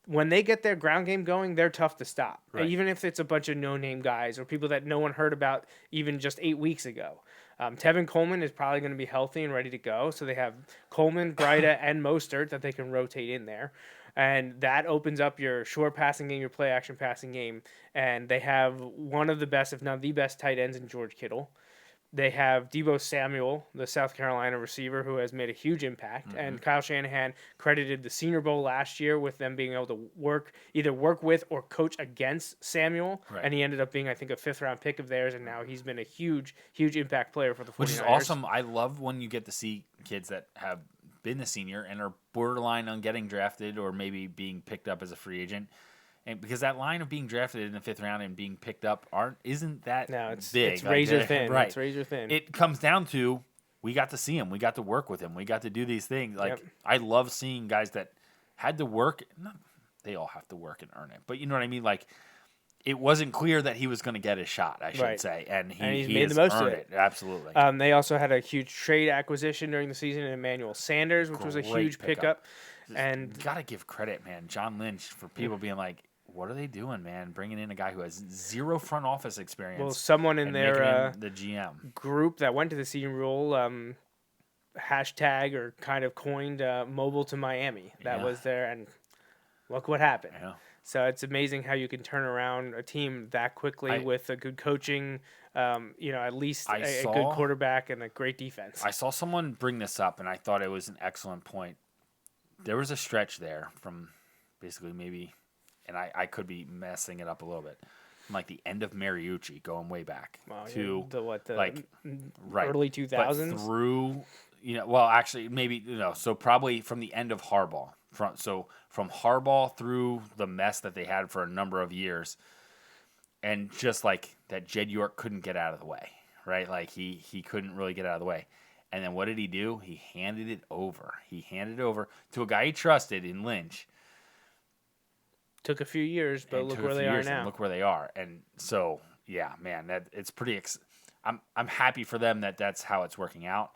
When they get their ground game going, they're tough to stop. Even if it's a bunch of no-name guys or people that no one heard about even just 8 weeks ago. Tevin Coleman is probably going to be healthy and ready to go. So they have Coleman, Breida, and Mostert that they can rotate in there. And that opens up your short passing game, your play-action passing game. And they have one of the best, if not the best, tight ends in George Kittle. They have Deebo Samuel, the South Carolina receiver, who has made a huge impact. And Kyle Shanahan credited the Senior Bowl last year with them being able to either work with or coach against Samuel. And he ended up being, I think, a 5th-round pick of theirs. And now he's been a huge, huge impact player for the 49ers. Which is awesome. I love when you get to see kids that have been a senior and are borderline on getting drafted or maybe being picked up as a free agent. And because that line of being drafted in the 5th round and being picked up isn't that big. It's razor thin. Right. It's razor thin. It comes down to we got to see him. We got to work with him. We got to do these things. I love seeing guys that had to work. They all have to work and earn it. But you know what I mean? Like, it wasn't clear that he was going to get his shot, I should say. And he's made the most of it. Absolutely. They also had a huge trade acquisition during the season in Emmanuel Sanders, which was a huge pickup. And got to give credit, man, John Lynch, for people being like, what are they doing, man? Bringing in a guy who has 0 front office experience. Well, someone in their the GM group that went to the Senior Bowl hashtag or kind of coined mobile to Miami. That was there, and look what happened. Yeah. So it's amazing how you can turn around a team that quickly with a good coaching, at least a good quarterback and a great defense. I saw someone bring this up, and I thought it was an excellent point. There was a stretch there from basically maybe, and I could be messing it up a little bit, from like the end of Mariucci, going way back to the early 2000s? But through, actually maybe, so probably from the end of Harbaugh. From Harbaugh through the mess that they had for a number of years, and just like that, Jed York couldn't get out of the way, right? Like he couldn't really get out of the way. And then what did he do? He handed it over. He handed it over to a guy he trusted in Lynch. Took a few years, but look where they are now. Look where they are. And so, yeah, man, that it's pretty. I'm happy for them that that's how it's working out.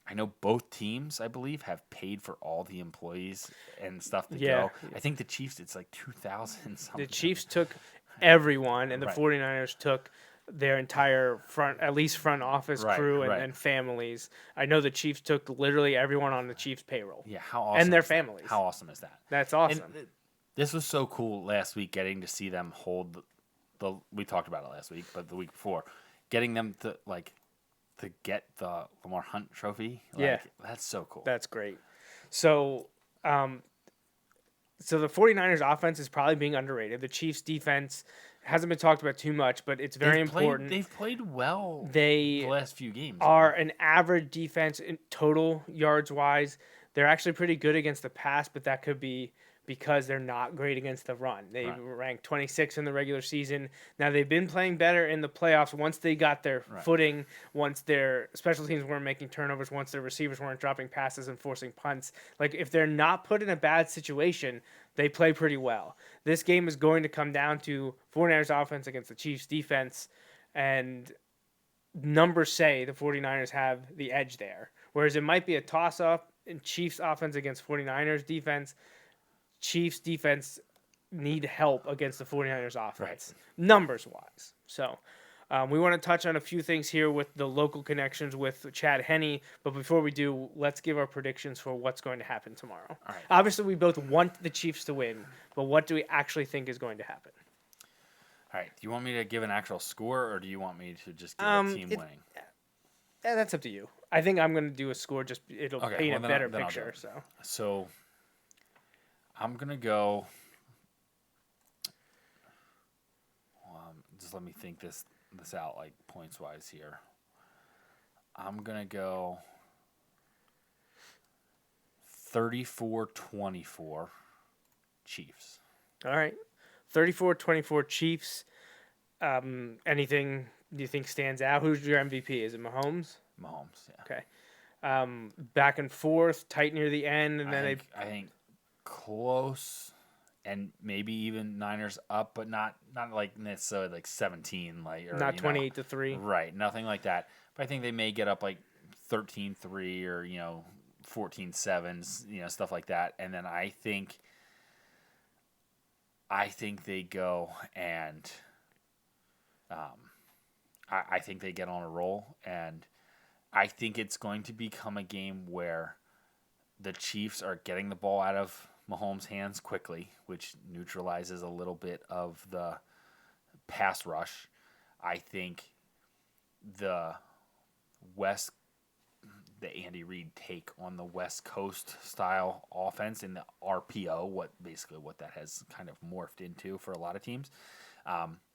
I know both teams, I believe, have paid for all the employees and stuff to go. I think the Chiefs, it's like 2,000 something. The Chiefs took everyone, and the 49ers took their entire front office crew and families. I know the Chiefs took literally everyone on the Chiefs payroll. Yeah, how awesome. And their families. How awesome is that? That's awesome. And this was so cool last week, getting to see them hold we talked about it last week, but the week before, getting them to get the Lamar Hunt trophy. That's so cool. That's great. So, the 49ers offense is probably being underrated. The Chiefs defense hasn't been talked about too much, but it's very important. They've played well the last few games. Are an average defense in total yards wise. They're actually pretty good against the pass, but that could be because they're not great against the run. They ranked 26 in the regular season. Now, they've been playing better in the playoffs once they got their footing, once their special teams weren't making turnovers, once their receivers weren't dropping passes and forcing punts. Like, if they're not put in a bad situation, they play pretty well. This game is going to come down to 49ers offense against the Chiefs defense, and numbers say the 49ers have the edge there. Whereas it might be a toss-up in Chiefs offense against 49ers defense. Chiefs defense need help against the 49ers offense, numbers-wise. So we want to touch on a few things here with the local connections with Chad Henne. But before we do, let's give our predictions for what's going to happen tomorrow. All right. Obviously, we both want the Chiefs to win, but what do we actually think is going to happen? All right. Do you want me to give an actual score, or do you want me to just give a team winning? Yeah, that's up to you. I think I'm going to do a score. Just it'll paint a better picture. So I'm going to go. Just let me think this out, like, points-wise here. I'm going to go 34-24 Chiefs. All right. 34-24 Chiefs. Anything do you think stands out? Who's your MVP? Is it Mahomes? Mahomes, yeah. Okay. Back and forth, tight near the end, and then I think close. and maybe even Niners up, but not like necessarily like 17, like or, not 28-3. Right, nothing like that. But I think they may get up like 13-3 or 14-7, stuff like that. And then I think they go and I think they get on a roll, and I think it's going to become a game where the Chiefs are getting the ball out of Mahomes' hands quickly, which neutralizes a little bit of the pass rush. I think the Andy Reid take on the West Coast style offense in the RPO, what that has kind of morphed into for a lot of teams,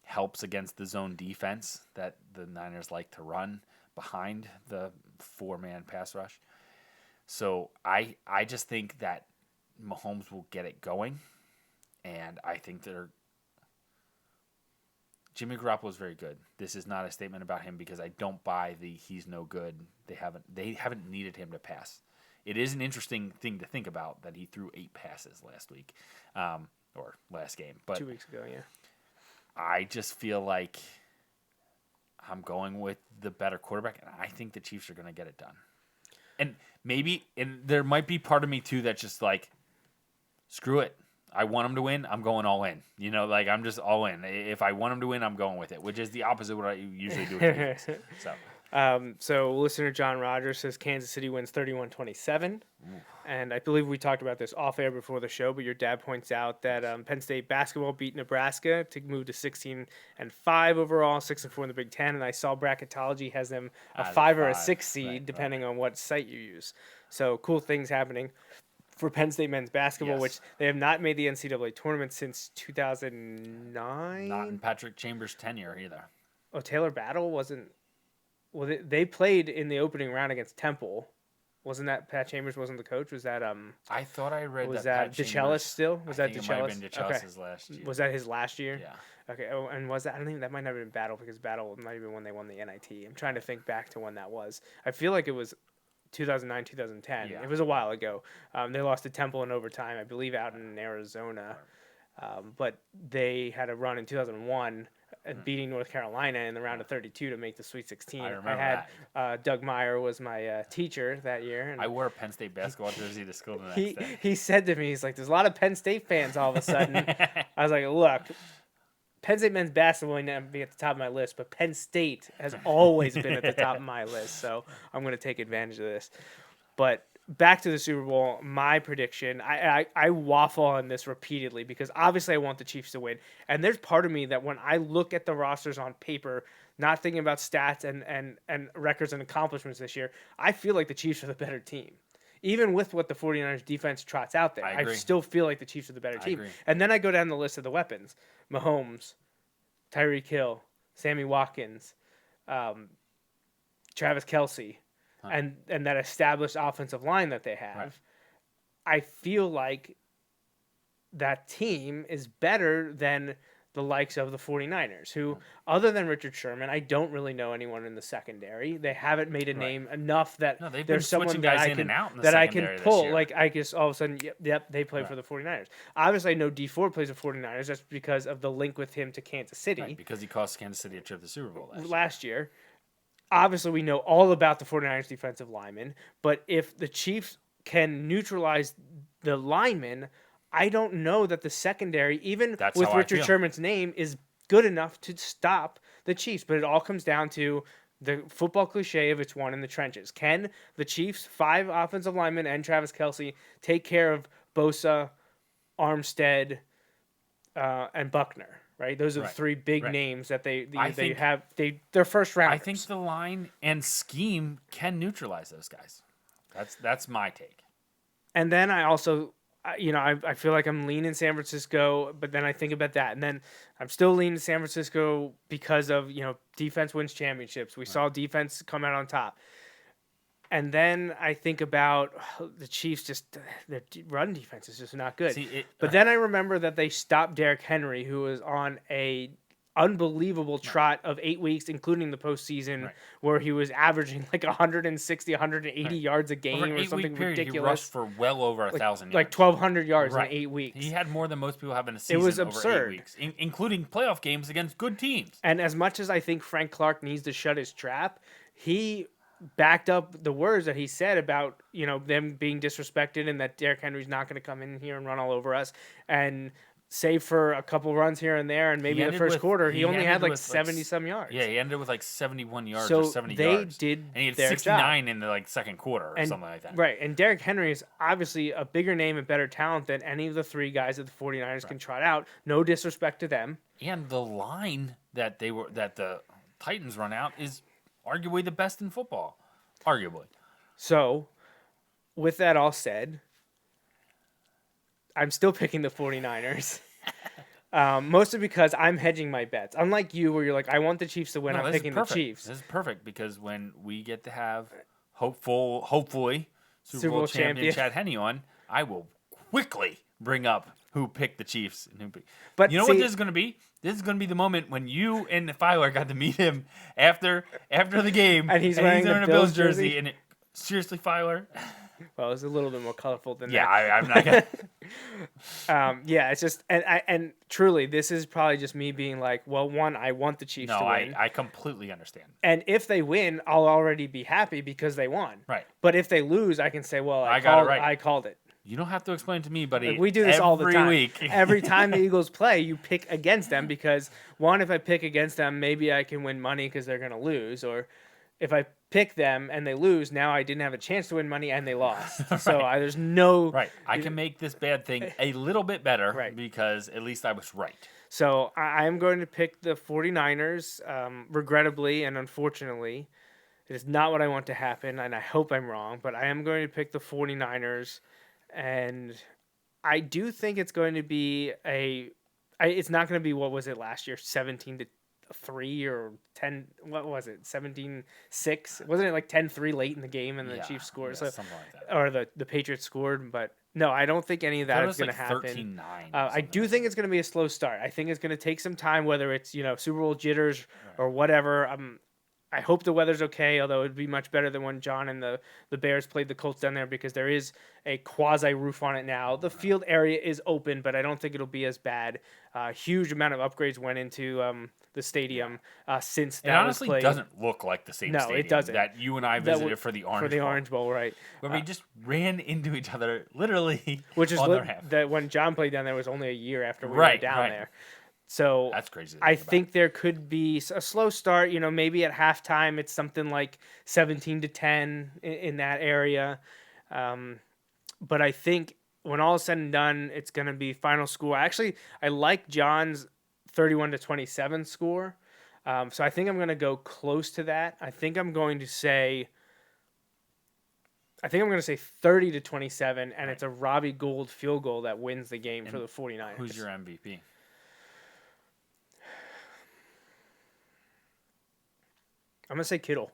helps against the zone defense that the Niners like to run behind the 4-man pass rush. So I just think that Mahomes will get it going, and I think Jimmy Garoppolo is very good. This is not a statement about him because I don't buy the he's no good. They haven't needed him to pass. It is an interesting thing to think about that he threw 8 passes last week, or last game. But 2 weeks ago, yeah. I just feel like I'm going with the better quarterback, and I think the Chiefs are going to get it done. And there might be part of me too that's just like, screw it. I want them to win. I'm going all in. I'm just all in. If I want them to win, I'm going with it, which is the opposite of what I usually do with the Chiefs. So listener John Rogers says Kansas City wins 31-27. And I believe we talked about this off air before the show, but your dad points out that Penn State basketball beat Nebraska to move to 16-5 overall, 6-4 in the Big Ten. And I saw Bracketology has them a 5 or a 6 seed, depending on what site you use. So cool things happening for Penn State men's basketball, which they have not made the NCAA tournament since 2009. Not in Patrick Chambers' tenure either. Oh, Taylor Battle wasn't. Well, they played in the opening round against Temple. Wasn't that Pat Chambers wasn't the coach? Was that I thought I read was that DeChellis still? Was that DeChellis? It might have been DeChellis' last year. Was that his last year? Yeah. Okay. Oh, and was that? I don't think that might not have been Battle because Battle might have been when they won the NIT. I'm trying to think back to when that was. I feel like it was 2009, 2010. Yeah. It was a while ago. They lost to Temple in overtime, I believe, out in Arizona. But they had a run in 2001. Beating North Carolina in the round of 32 to make the Sweet 16. I had Doug Meyer was my teacher that year. And I wore a Penn State basketball jersey to school the next day. He said to me, he's like, there's a lot of Penn State fans all of a sudden. I was like, look, Penn State men's basketball may not be at the top of my list, but Penn State has always been at the top of my list. So I'm going to take advantage of this. But back to the Super Bowl, my prediction, I waffle on this repeatedly because obviously I want the Chiefs to win. And there's part of me that when I look at the rosters on paper, not thinking about stats and records and accomplishments this year, I feel like the Chiefs are the better team. Even with what the 49ers defense trots out there, I still feel like the Chiefs are the better team. And then I go down the list of the weapons. Mahomes, Tyreek Hill, Sammy Watkins, Travis Kelce, and that established offensive line that they have. Right. I feel like that team is better than the likes of the 49ers, who, other than Richard Sherman, I don't really know anyone in the secondary. They haven't made a name enough that there's someone that I can pull. Like, I guess all of a sudden, yep they play for the 49ers. Obviously, I know D4 plays for 49ers. That's because of the link with him to Kansas City. Right, because he cost Kansas City a trip to the Super Bowl last year. Obviously, we know all about the 49ers defensive linemen, but if the Chiefs can neutralize the linemen, I don't know that the secondary, even with Richard Sherman's name, is good enough to stop the Chiefs. But it all comes down to the football cliche of it's won in the trenches. Can the Chiefs, 5 offensive linemen and Travis Kelce, take care of Bosa, Armstead, and Buckner? Right, those are the 3 big names that they have. They're first rounders. I think the line and scheme can neutralize those guys. That's my take. And then I also, I feel like I'm leaning San Francisco, but then I think about that, and then I'm still leaning San Francisco because of defense wins championships. We saw defense come out on top. And then I think about the Chiefs, just their run defense is just not good. But then I remember that they stopped Derrick Henry, who was on a unbelievable trot of 8 weeks, including the postseason, where he was averaging like 160, 180 yards a game or something period, ridiculous. He rushed for well over 1,000 yards. Like 1,200 yards in 8 weeks. He had more than most people have in a season. It was over absurd. 8 weeks, including playoff games against good teams. And as much as I think Frank Clark needs to shut his trap, he backed up the words that he said about, them being disrespected and that Derrick Henry's not going to come in here and run all over us. And save for a couple runs here and there, and maybe the first quarter, he only had like 70-some yards. Yeah, he ended with like 71 yards so or 70 they yards. Did and he had their 69 job. in the second quarter or something like that. Right, and Derrick Henry is obviously a bigger name and better talent than any of the three guys that the 49ers can trot out. No disrespect to them. And the line that the Titans run out is arguably the best in football. Arguably. So, with that all said, I'm still picking the 49ers. Mostly because I'm hedging my bets. Unlike you, where you're like, I want the Chiefs to win, I'm picking the Chiefs. This is perfect because when we get to have hopefully Super Bowl champion Chad Henne on, I will quickly bring up who picked the Chiefs and who picked. But you know what this is going to be? This is going to be the moment when you and Filer got to meet him after the game, and he's wearing a Bills jersey. And seriously, Filer. Well, it's a little bit more colorful than that. Yeah, I'm not gonna. Yeah, it's just and truly, this is probably just me being like, well, one, I want the Chiefs to win. I completely understand. And if they win, I'll already be happy because they won. Right. But if they lose, I can say, well, I called it. You don't have to explain to me, buddy. We do this all the time. Every week. Every time the Eagles play, you pick against them because, one, if I pick against them, maybe I can win money because they're going to lose. Or if I pick them and they lose, now I didn't have a chance to win money and they lost. Right. So there's no... Right. I can make this bad thing a little bit better because at least I was right. So I'm going to pick the 49ers, regrettably and unfortunately. It is not what I want to happen, and I hope I'm wrong, but I am going to pick the 49ers. And I do think it's going to be it's not going to be, what was it last year, 17-3 or 10, what was it, 17-6? Wasn't it like 10-3 late in the game and the Chiefs scored? Yeah, something like that. Or the Patriots scored, but no, I don't think any of that is going to happen. 13-9. I do think it's going to be a slow start. I think it's going to take some time, whether it's, Super Bowl jitters or whatever. I hope the weather's okay, although it'd be much better than when John and the Bears played the Colts down there because there is a quasi roof on it now. The field area is open, but I don't think it'll be as bad. Huge amount of upgrades went into the stadium since that was played. It honestly doesn't look like the same stadium it doesn't. that you and I visited for the Orange Bowl, right? Where we just ran into each other literally which is on their half. That when John played down there was only a year after we were down there. So that's crazy. I think there could be a slow start. Maybe at halftime it's something like 17-10 in that area. But I think when all is said and done, it's going to be final score. Actually, I like John's 31-27 score. So I think I'm going to go close to that. I think I'm going to say 30-27, and it's a Robbie Gould field goal that wins the game for the 49ers. Who's your MVP? I'm going to say Kittle.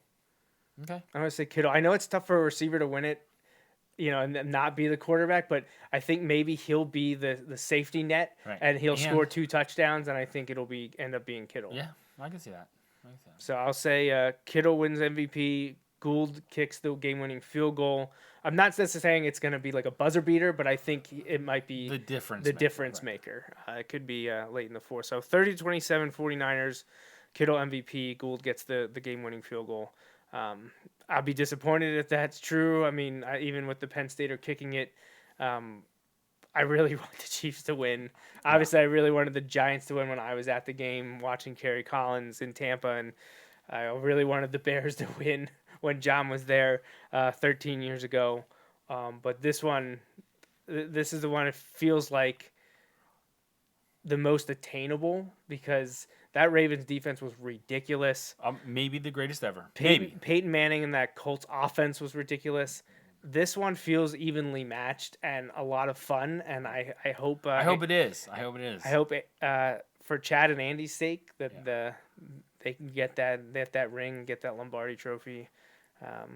Okay. I'm going to say Kittle. I know it's tough for a receiver to win it, and not be the quarterback, but I think maybe he'll be the safety net, and he'll score 2 touchdowns, and I think it'll end up being Kittle. Yeah, I can see that. So I'll say Kittle wins MVP, Gould kicks the game-winning field goal. I'm not necessarily saying it's going to be like a buzzer beater, but I think it might be the difference maker. It could be late in the fourth. So 30-27 49ers. Kittle MVP, Gould gets the game-winning field goal. I'll be disappointed if that's true. I mean, even with the Penn Stater kicking it, I really want the Chiefs to win. Obviously, I really wanted the Giants to win when I was at the game watching Kerry Collins in Tampa, and I really wanted the Bears to win when John was there 13 years ago. But this is the one it feels like the most attainable because that Ravens defense was ridiculous. Maybe the greatest ever. Peyton Manning and that Colts offense was ridiculous. This one feels evenly matched and a lot of fun, and I hope. I hope it is. I hope it for Chad and Andy's sake that they can get that ring, get that Lombardi Trophy. It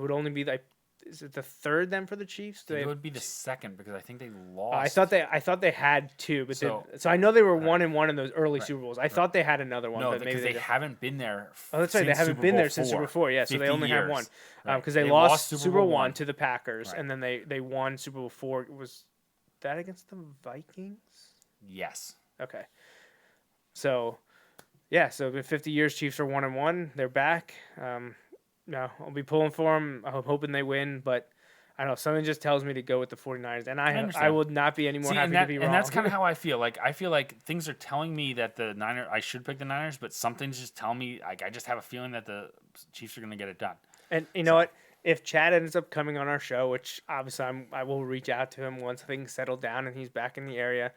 would only be like is it the third then for the Chiefs? I think it would be the second because I think they lost. I thought they had two, but So I know they were 1-1 in those early Super Bowls. I thought they had another one, No, but maybe because they haven't been there. Oh, that's right. They haven't been there since Super Bowl 4. Yeah, so they only have one because they lost Super Bowl 1 to the Packers, and then they won Super Bowl 4. Was that against the Vikings? Yes. Okay. So, yeah. So in 50 years, Chiefs are 1-1. They're back. No, I'll be pulling for them. I'm hoping they win, but I don't know. Something just tells me to go with the 49ers, and I would not be any more happy to be wrong. And that's kind of how I feel. Like I feel like things are telling me that the Niners, I should pick the Niners, but something's just telling me, like I just have a feeling that the Chiefs are going to get it done. And you know what? If Chad ends up coming on our show, which obviously I will reach out to him once things settle down and he's back in the area.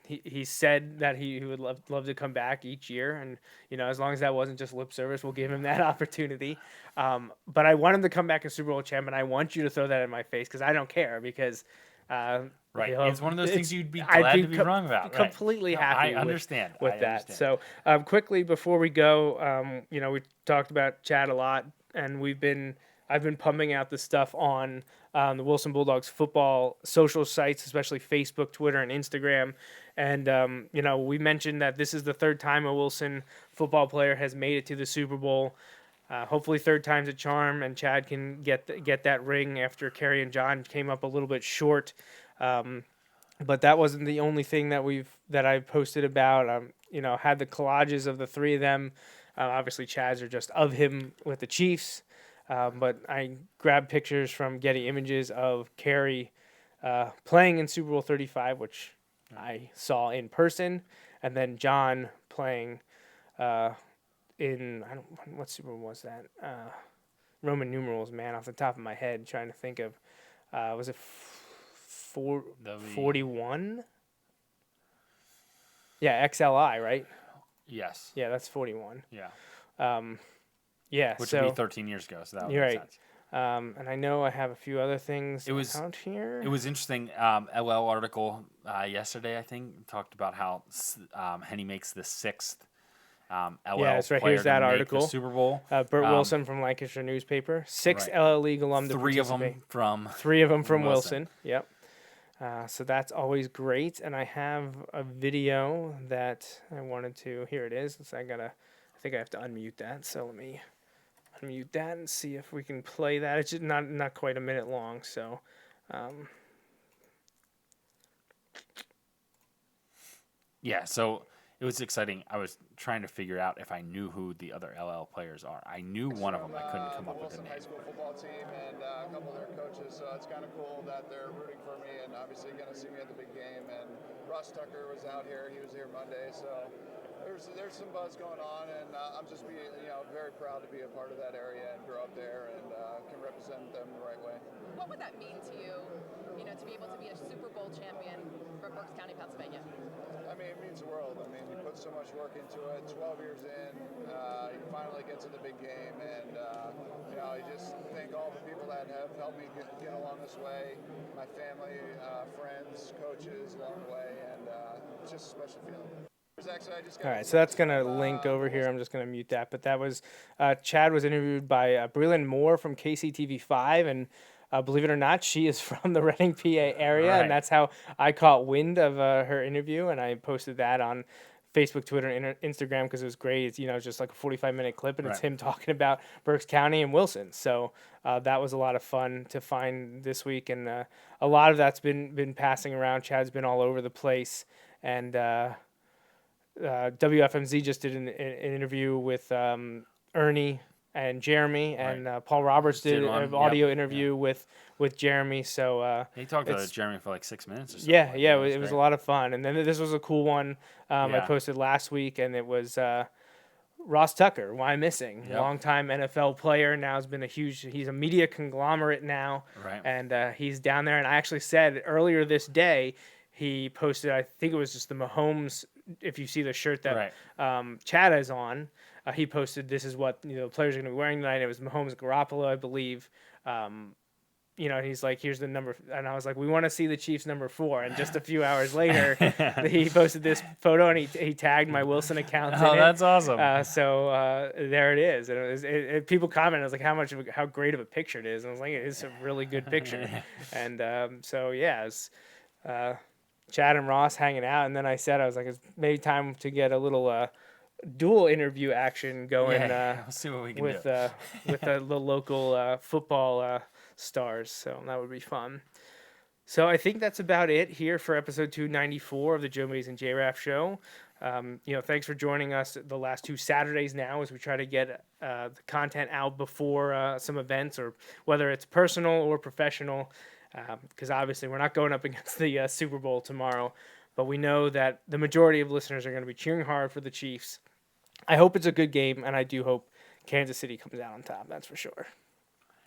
He said that he would love to come back each year, and as long as that wasn't just lip service, we'll give him that opportunity. But I want him to come back as Super Bowl champ, and I want you to throw that in my face because I don't care because. Right, it's one of those things you'd be glad to be wrong about. Completely happy. I understand with that. So quickly before we go, we talked about Chad a lot, and I've been pumping out the stuff on the Wilson Bulldogs football social sites, especially Facebook, Twitter, and Instagram. And, we mentioned that this is the third time a Wilson football player has made it to the Super Bowl. Hopefully third time's a charm, and Chad can get that ring after Kerry and John came up a little bit short. But that wasn't the only thing that I posted about. Had the collages of the three of them. Obviously, Chad's are just of him with the Chiefs. But I grabbed pictures from Getty Images of Kerry playing in Super Bowl 35, which I saw in person, and then John playing what Super Bowl was that? Roman numerals, man, off the top of my head, trying to think of. Was it 41? Yeah, XLI, right? Yes. Yeah, that's 41. Yeah. Yeah, which would be 13 years ago, so that would make sense. And I know I have a few other things out here. It was interesting. LL article yesterday, I think, talked about how Henny makes the sixth LL that's right. player Here's that to make article. the Super Bowl. Burt Wilson from Lancashire newspaper. 6 LL League alum to Three of them from Wilson. Yep. So that's always great. And I have a video that I wanted to. Here it is. So I think I have to unmute that. So let me unmute that and see if we can play that. It's just not quite a minute long. So. Yeah. So. It was exciting. I was trying to figure out if I knew who the other LL players are. I knew one of them. I couldn't come up with a name. High school football team and a couple of their coaches, so it's kind of cool that they're rooting for me and obviously going to see me at the big game. And Ross Tucker was out here. He was here Monday, so there's some buzz going on, and I'm just very proud to be a part of that area and grow up there and can represent them the right way. What would that mean to you, to be able to be a Super Bowl champion from Berks County, Pennsylvania? I mean, it means the world. I mean, you put so much work into it. 12 years in, you finally get to the big game, and I just thank all the people that have helped me get along this way. My family, friends, coaches along the way, and it's just a special feeling. All right, so that's going to link over here. I'm just going to mute that. But that was Chad was interviewed by Breland Moore from KCTV5, and believe it or not, she is from the Reading, PA area, and that's how I caught wind of her interview, and I posted that on Facebook, Twitter, and Instagram because it was great. It's just like a 45-minute clip, and it's him talking about Berks County and Wilson. So that was a lot of fun to find this week, and a lot of that's been passing around. Chad's been all over the place, and WFMZ just did an interview with Ernie and Jeremy, and Paul Roberts did an audio interview with Jeremy. So he talked to Jeremy for like 6 minutes or so. Yeah, it was a lot of fun. And then this was a cool one I posted last week, and it was Ross Tucker, Why Missing? Longtime NFL player, now has been he's a media conglomerate now, and he's down there. And I actually said earlier this day, he posted, I think it was just the Mahomes, if you see the shirt that Chad is on, he posted, this is what the players are going to be wearing tonight. It was Mahomes Garoppolo, I believe. he's like, here's the number. And I was like, we want to see the Chiefs number 4. And just a few hours later, he posted this photo and he tagged my Wilson account. Oh, that's awesome. So there it is. And people commented, I was like, how great of a picture it is. And I was like, it is a really good picture. And it's Chad and Ross hanging out. And then I was like, it's maybe time to get a little dual interview action going. We'll see what we can with do. With the local football stars. So that would be fun. So I think that's about it here for episode 294 of the Joe Mays and J-Raff show. Thanks for joining us the last 2 Saturdays now as we try to get the content out before some events, or whether it's personal or professional, because obviously we're not going up against the Super Bowl tomorrow, but we know that the majority of listeners are going to be cheering hard for the Chiefs. I hope it's a good game, and I do hope Kansas City comes out on top. That's for sure.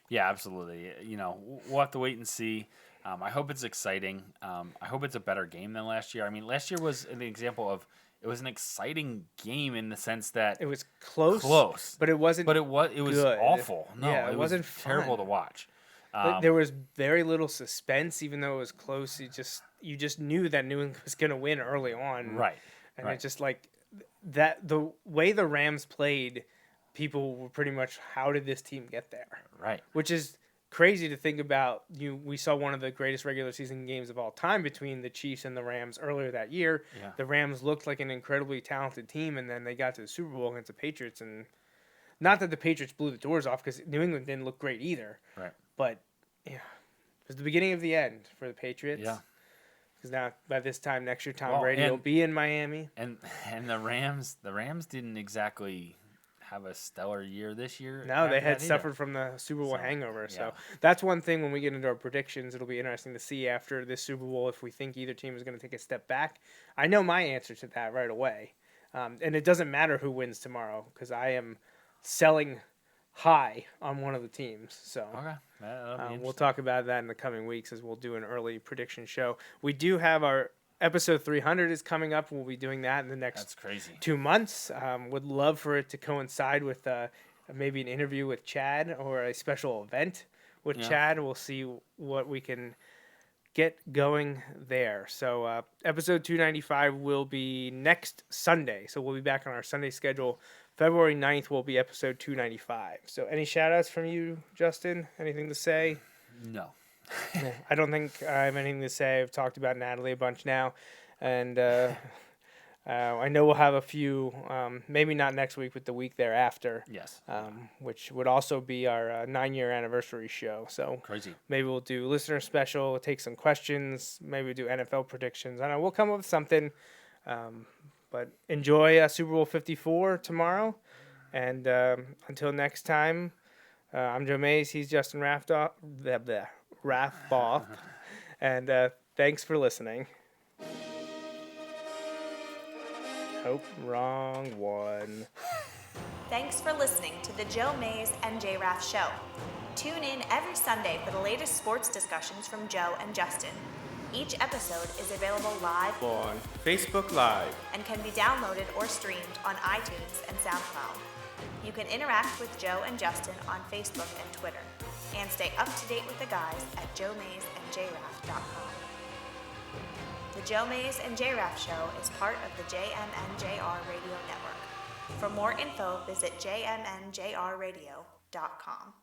Yeah, absolutely. We'll have to wait and see. I hope it's exciting. I hope it's a better game than last year. I mean, last year was an example of it was an exciting game in the sense that it was close, but it wasn't. But it was good. awful. No, yeah, it wasn't terrible fun to watch. There was very little suspense, even though it was close. You just knew that New England was going to win early on, right? And it's just like that. The way the Rams played, people were pretty much, how did this team get there? Right. Which is crazy to think about. We saw one of the greatest regular season games of all time between the Chiefs and the Rams earlier that year. Yeah. The Rams looked like an incredibly talented team, and then they got to the Super Bowl against the Patriots, and not that the Patriots blew the doors off, because New England didn't look great either. Right. But yeah, it was the beginning of the end for the Patriots. Yeah. Because now by this time next year, Tom Brady will be in Miami. And the Rams didn't exactly have a stellar year this year. No, they had suffered from the Super Bowl hangover. Yeah. So that's one thing when we get into our predictions, it'll be interesting to see after this Super Bowl if we think either team is going to take a step back. I know my answer to that right away. And it doesn't matter who wins tomorrow, because I am selling high on one of the teams. So we'll talk about that in the coming weeks as we'll do an early prediction show. We do have our episode 300 is coming up. We'll be doing that in the next 2 months. Would love for it to coincide with maybe an interview with Chad or a special event with Chad. We'll see what we can get going there. So episode 295 will be next Sunday. So we'll be back on our Sunday schedule. February 9th will be episode 295. So any shout-outs from you, Justin? Anything to say? No. I don't think I have anything to say. I've talked about Natalie a bunch now. And I know we'll have a few, maybe not next week, but the week thereafter. Yes. Which would also be our 9-year anniversary show. So crazy. Maybe we'll do listener special, we'll take some questions, maybe we'll do NFL predictions. I don't know, we'll come up with something. But enjoy Super Bowl 54 tomorrow. And until next time, I'm Joe Mays. He's Justin Raffboff. And thanks for listening. Hope wrong one. Thanks for listening to the Joe Mays and J-Raff show. Tune in every Sunday for the latest sports discussions from Joe and Justin. Each episode is available live on Facebook Live and can be downloaded or streamed on iTunes and SoundCloud. You can interact with Joe and Justin on Facebook and Twitter, and stay up to date with the guys at joemaysandjraff.com. The Joe Mays and J-Raff show is part of the JMNJR Radio Network. For more info, visit jmnjrradio.com.